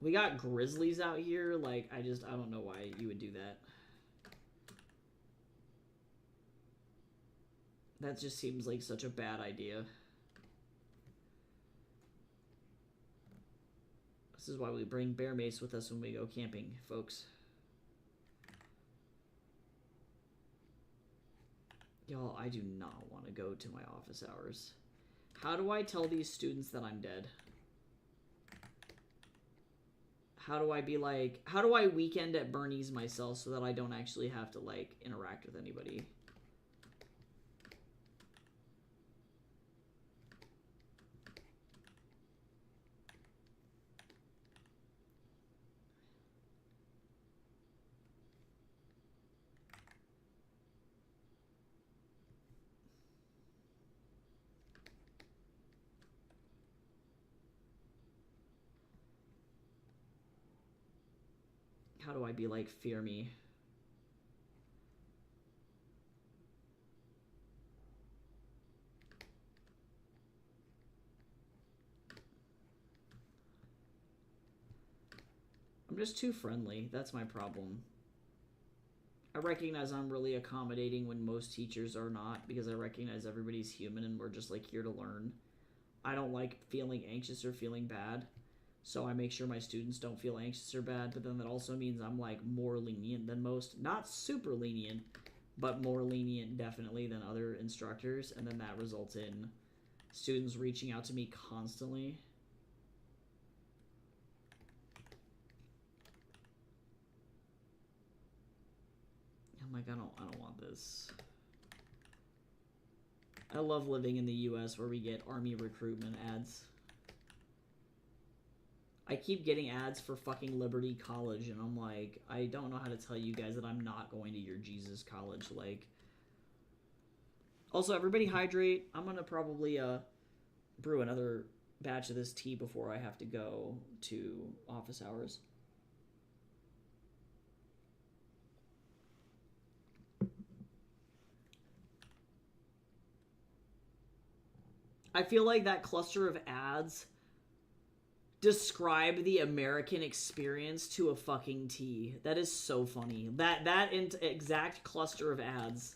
We got grizzlies out here, like, I don't know why you would do that. That just seems like such a bad idea. This is why we bring bear mace with us when we go camping, folks. Y'all, I do not want to go to my office hours. How do I tell these students that I'm dead? How do I be like, how do I weekend at Bernie's myself so that I don't actually have to, like, interact with anybody? How do I be like, fear me? I'm just too friendly. That's my problem. I recognize I'm really accommodating when most teachers are not, because I recognize everybody's human and we're just like here to learn. I don't like feeling anxious or feeling bad, so I make sure my students don't feel anxious or bad, but then that also means I'm like more lenient than most. Not super lenient, but more lenient definitely than other instructors, and then that results in students reaching out to me constantly. I'm like, I don't want this. I love living in the US where we get army recruitment ads. I keep getting ads for fucking Liberty College, and I'm like, I don't know how to tell you guys that I'm not going to your Jesus college. Like, Also, everybody hydrate. I'm gonna probably brew another batch of this tea before I have to go to office hours. I feel like that cluster of ads describe the American experience to a fucking T. That is so funny. That exact cluster of ads.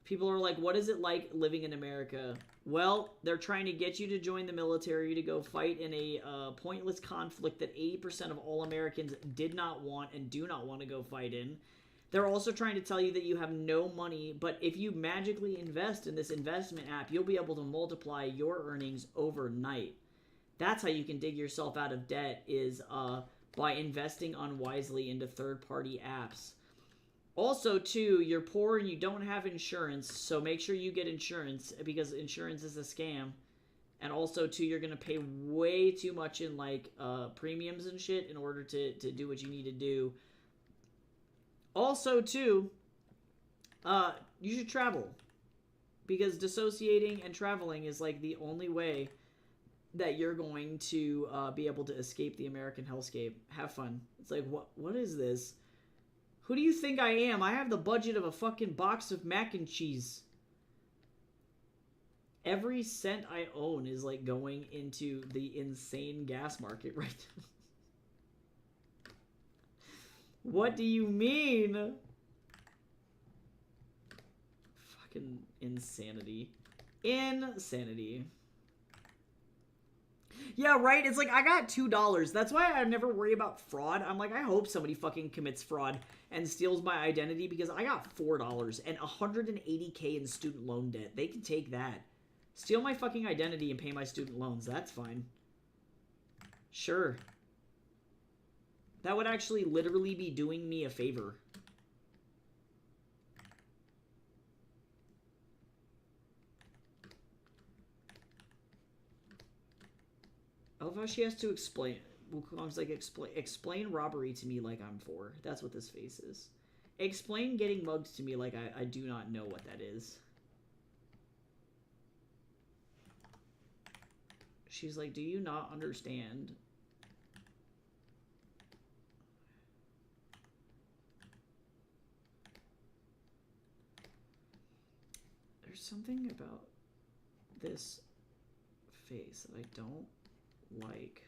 People are like, what is it like living in America? Well, they're trying to get you to join the military to go fight in a pointless conflict that 80% of all Americans did not want and do not want to go fight in. They're also trying to tell you that you have no money, but if you magically invest in this investment app, you'll be able to multiply your earnings overnight. That's how you can dig yourself out of debt, is by investing unwisely into third-party apps. Also, too, you're poor and you don't have insurance, so make sure you get insurance, because insurance is a scam. And also, too, you're going to pay way too much in, like, premiums and shit in order to do what you need to do. Also, too, you should travel. Because dissociating and traveling is, like, the only way that you're going to be able to escape the American hellscape. Have fun. It's like, what is this? Who do you think I am? I have the budget of a fucking box of mac and cheese. Every cent I own is like going into the insane gas market right now. What do you mean? Fucking insanity. Insanity. Yeah, right? It's like, I got $2. That's why I never worry about fraud. I'm like, I hope somebody fucking commits fraud and steals my identity, because I got $4 and $180K in student loan debt. They can take that. Steal my fucking identity and pay my student loans. That's fine. Sure. That would actually literally be doing me a favor. I love how she has to explain. Wukong's like, explain robbery to me like I'm 4. That's what this face is. Explain getting mugged to me like I do not know what that is. She's like, do you not understand? There's something about this face that I don't like.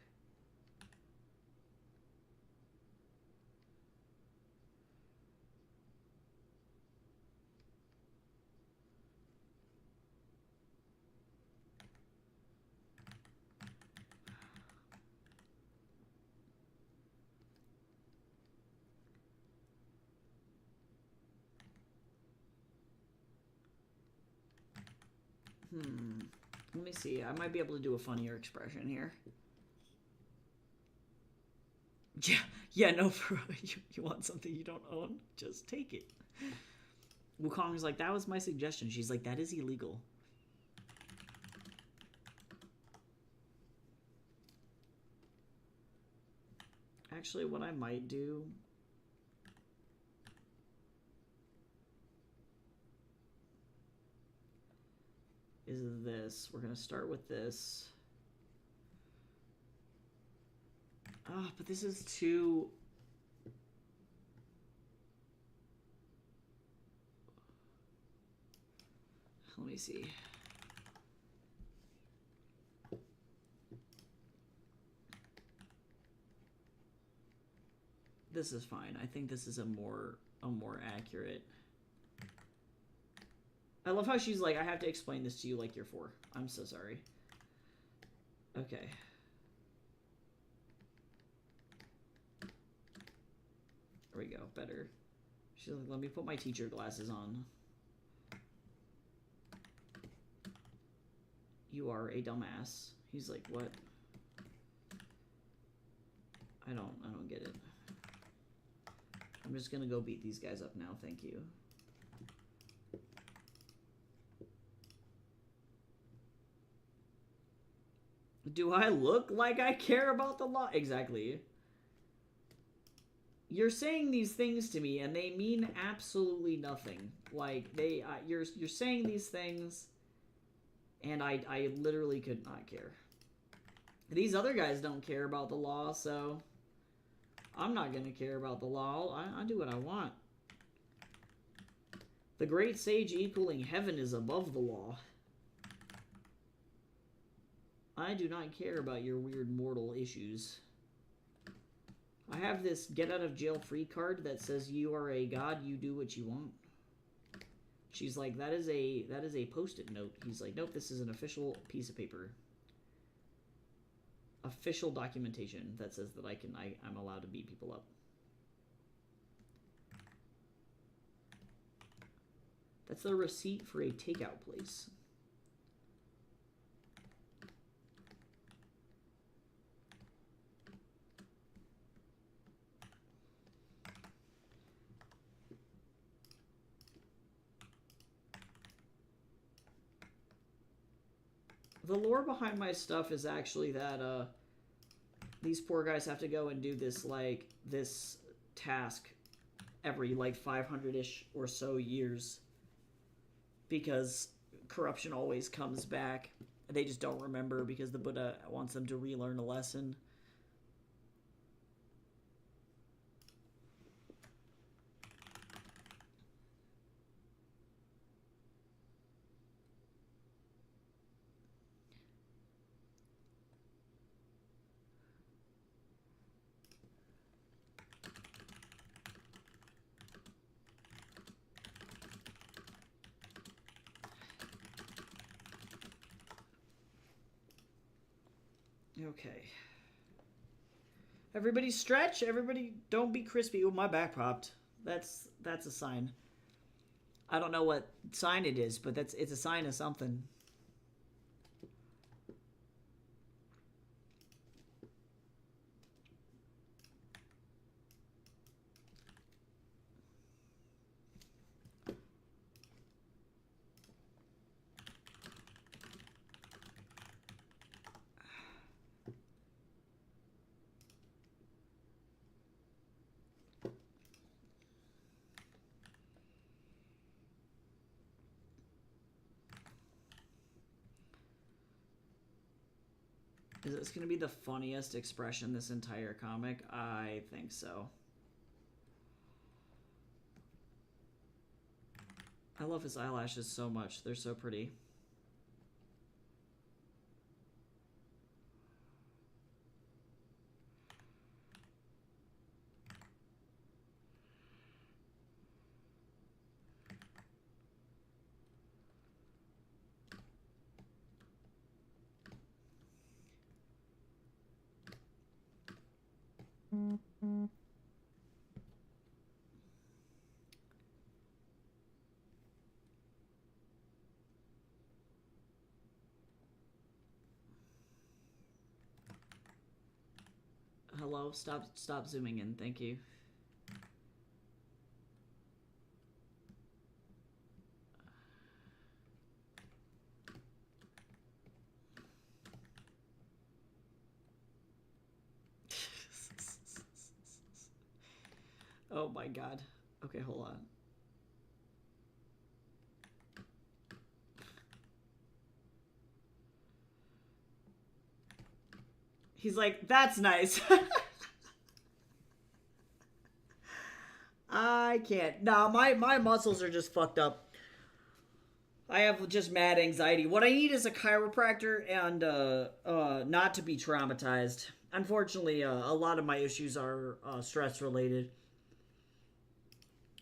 Let me see. I might be able to do a funnier expression here. Yeah, no, bro. You want something you don't own? Just take it. Wukong's like, that was my suggestion. She's like, that is illegal. Actually, what I might do... is this. We're going to start with this. Ah, but this is too... Let me see. This is fine. I think this is a more accurate... I love how she's like, I have to explain this to you like you're 4. I'm so sorry. Okay. There we go. Better. She's like, let me put my teacher glasses on. You are a dumbass. He's like, what? I don't get it. I'm just gonna go beat these guys up now. Thank you. Do I look like I care about the law? Exactly. You're saying these things to me, and they mean absolutely nothing. Like, you're saying these things, and I literally could not care. These other guys don't care about the law, so I'm not going to care about the law. I do what I want. The great sage equaling heaven is above the law. I do not care about your weird mortal issues. I have this get out of jail free card that says you are a god, you do what you want. She's like, that is a post-it note. He's like, nope, this is an official piece of paper. Official documentation that says that I'm allowed to beat people up. That's the receipt for a takeout place. The lore behind my stuff is actually that these poor guys have to go and do this this task every 500-ish or so years because corruption always comes back. They just don't remember because the Buddha wants them to relearn a lesson. Okay. Everybody stretch. Everybody don't be crispy. Oh, my back popped. That's a sign. I don't know what sign it is, but it's a sign of something. Is this going to be the funniest expression this entire comic? I think so. I love his eyelashes so much. They're so pretty. Hello, stop zooming in, thank you. Oh my god. Okay, hold on. He's like, that's nice. I can't. No, my muscles are just fucked up. I have just mad anxiety. What I need is a chiropractor and not to be traumatized. Unfortunately, a lot of my issues are stress related.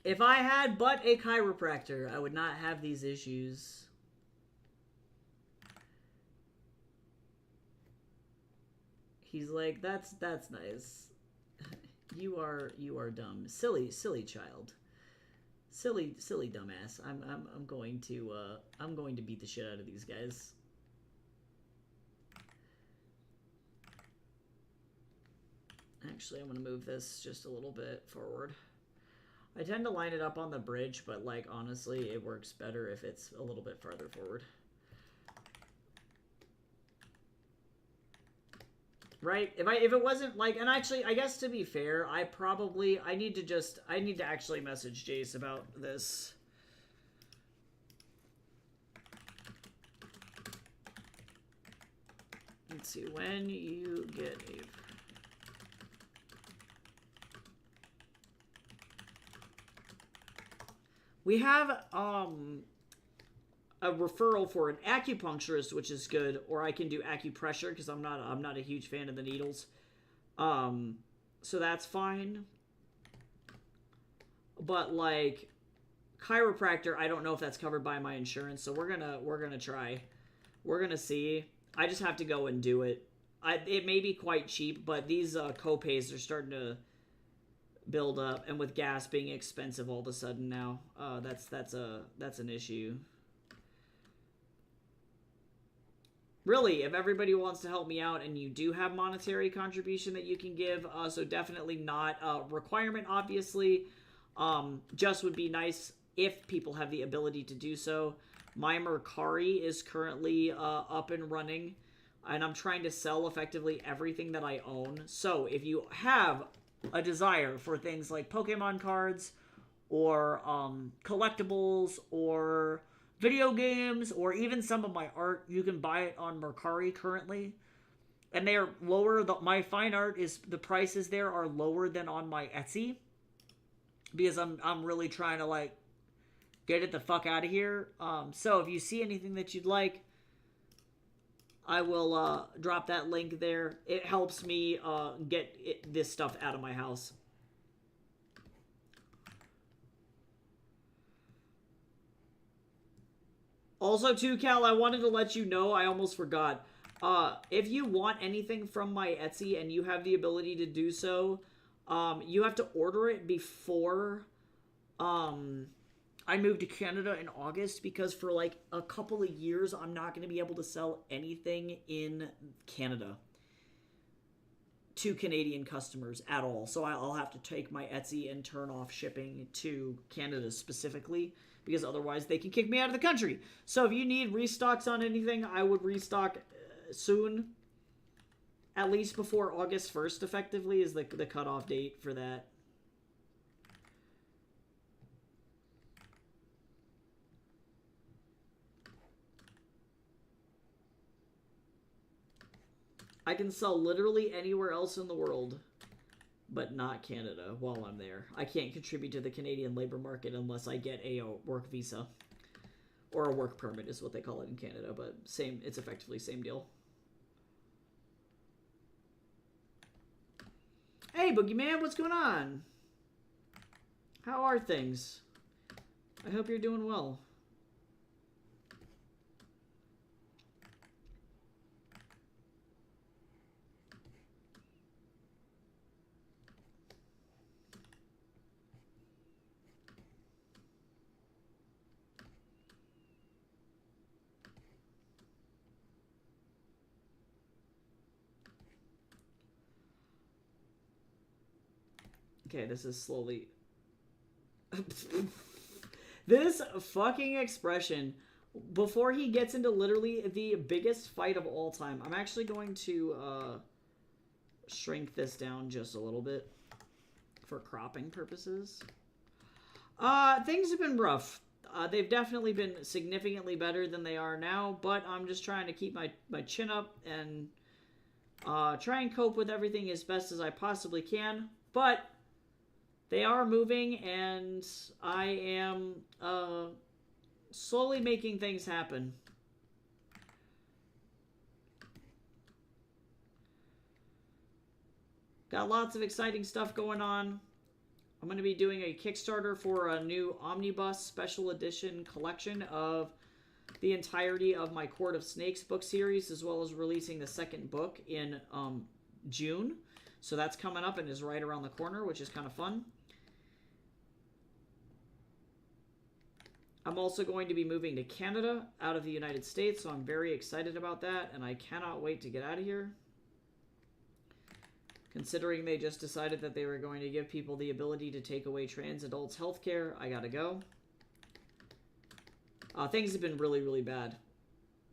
If I had but a chiropractor, I would not have these issues. He's like, that's nice. You are dumb, silly child, silly dumbass. I'm going to beat the shit out of these guys. Actually, I'm gonna move this just a little bit forward. I tend to line it up on the bridge, but like honestly, it works better if it's a little bit farther forward. Right? If it wasn't like, and actually, I guess to be fair, I need to actually message Jace about this. Let's see, when you get a... We have, a referral for an acupuncturist, which is good, or I can do acupressure because I'm not a huge fan of the needles. So that's fine. But like chiropractor, I don't know if that's covered by my insurance, so we're gonna try. We're gonna see. I just have to go and do it. It may be quite cheap, but these co-pays are starting to build up, and with gas being expensive all of a sudden now, that's an issue. Really, if everybody wants to help me out and you do have monetary contribution that you can give, so definitely not a requirement, obviously. Just would be nice if people have the ability to do so. My Mercari is currently up and running, and I'm trying to sell effectively everything that I own. So if you have a desire for things like Pokemon cards or collectibles or video games, or even some of my art, you can buy it on Mercari currently, and they are lower. My fine art the prices there are lower than on my Etsy, because I'm really trying to like get it the fuck out of here. So if you see anything that you'd like, I will drop that link there. It helps me get this stuff out of my house. Also, too, Cal, I wanted to let you know, I almost forgot. If you want anything from my Etsy and you have the ability to do so, you have to order it before I moved to Canada in August, because for like a couple of years, I'm not going to be able to sell anything in Canada to Canadian customers at all. So I'll have to take my Etsy and turn off shipping to Canada specifically, because otherwise they can kick me out of the country. So if you need restocks on anything, I would restock soon. At least before August 1st, effectively, is the cutoff date for that. I can sell literally anywhere else in the world, but not Canada while I'm there. I can't contribute to the Canadian labor market unless I get a work visa. Or a work permit is what they call it in Canada, but it's effectively same deal. Hey, Boogeyman, what's going on? How are things? I hope you're doing well. Okay, this is slowly... This fucking expression, before he gets into literally the biggest fight of all time, I'm actually going to shrink this down just a little bit for cropping purposes. Things have been rough. They've definitely been significantly better than they are now, but I'm just trying to keep my chin up and try and cope with everything as best as I possibly can. But they are moving, and I am slowly making things happen. Got lots of exciting stuff going on. I'm going to be doing a Kickstarter for a new Omnibus Special Edition collection of the entirety of my Court of Snakes book series, as well as releasing the second book in June. So that's coming up and is right around the corner, which is kind of fun. I'm also going to be moving to Canada out of the United States, so I'm very excited about that, and I cannot wait to get out of here. Considering they just decided that they were going to give people the ability to take away trans adults' healthcare, I gotta go. Things have been really, really bad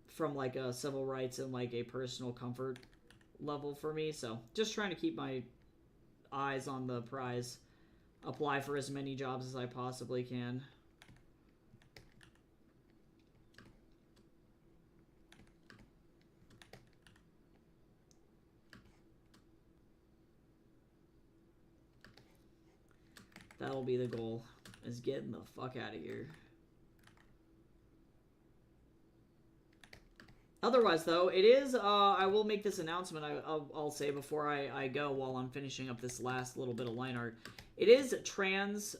from like civil rights and like a personal comfort level for me. So just trying to keep my eyes on the prize. Apply for as many jobs as I possibly can. That'll be the goal, is getting the fuck out of here. Otherwise, though, it is, I will make this announcement, I'll say before I go while I'm finishing up this last little bit of line art. It is the Trans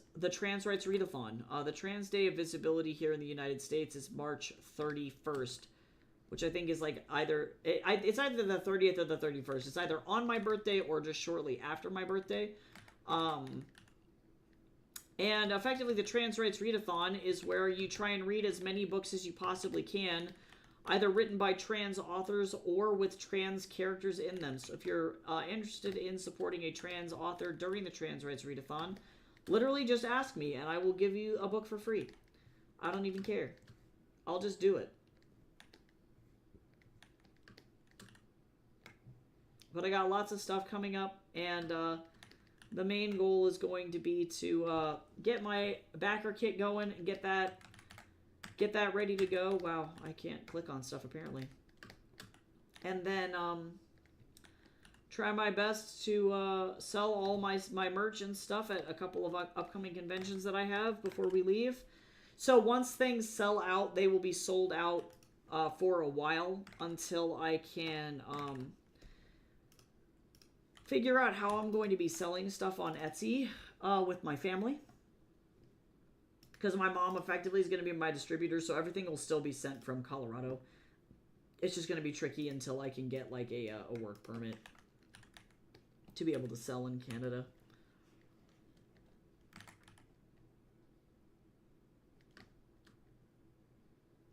Rights Readathon. The Trans Day of Visibility here in the United States is March 31st, which I think is like either, it's either the 30th or the 31st. It's either on my birthday or just shortly after my birthday. And effectively, the Trans Rights Readathon is where you try and read as many books as you possibly can, either written by trans authors or with trans characters in them. So if you're interested in supporting a trans author during the Trans Rights Readathon, literally just ask me and I will give you a book for free. I don't even care. I'll just do it. But I got lots of stuff coming up, and the main goal is going to be to get my backer kit going and get that ready to go. Wow, I can't click on stuff apparently. And then try my best to sell all my merch and stuff at a couple of upcoming conventions that I have before we leave. So once things sell out, they will be sold out for a while until I can figure out how I'm going to be selling stuff on Etsy with my family. Because my mom effectively is going to be my distributor, so everything will still be sent from Colorado. It's just going to be tricky until I can get like a work permit to be able to sell in Canada.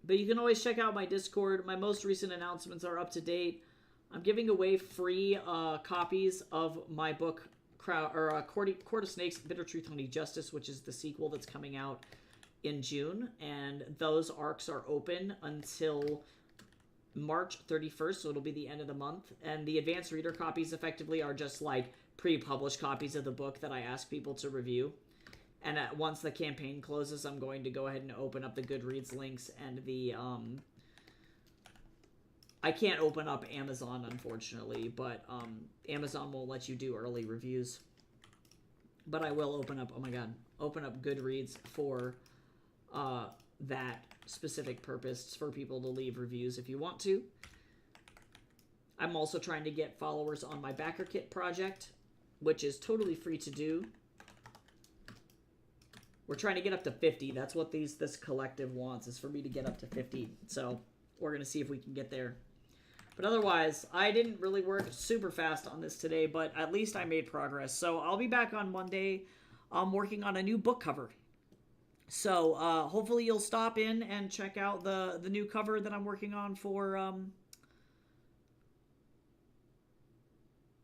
But you can always check out my Discord. My most recent announcements are up to date. I'm giving away free copies of my book, Court of Snakes, Bitter Truth, Honey Justice, which is the sequel that's coming out in June. And those arcs are open until March 31st, so it'll be the end of the month. And the advanced reader copies effectively are just like pre-published copies of the book that I ask people to review. And once the campaign closes, I'm going to go ahead and open up the Goodreads links and the I can't open up Amazon, unfortunately, but Amazon won't let you do early reviews. But I will open up, oh my god, open up Goodreads for that specific purpose, for people to leave reviews if you want to. I'm also trying to get followers on my Backer Kit project, which is totally free to do. We're trying to get up to 50. That's what this collective wants, is for me to get up to 50. So we're going to see if we can get there. But otherwise, I didn't really work super fast on this today, but at least I made progress. So I'll be back on Monday working on a new book cover. So hopefully you'll stop in and check out the new cover that I'm working on for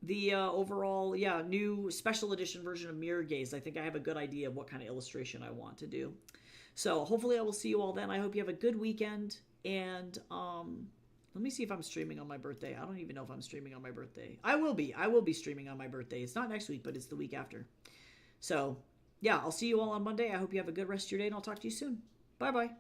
the overall, new special edition version of Mirror Gaze. I think I have a good idea of what kind of illustration I want to do. So hopefully I will see you all then. I hope you have a good weekend, and let me see if I'm streaming on my birthday. I don't even know if I'm streaming on my birthday. I will be. I will be streaming on my birthday. It's not next week, but it's the week after. So, yeah, I'll see you all on Monday. I hope you have a good rest of your day, and I'll talk to you soon. Bye-bye.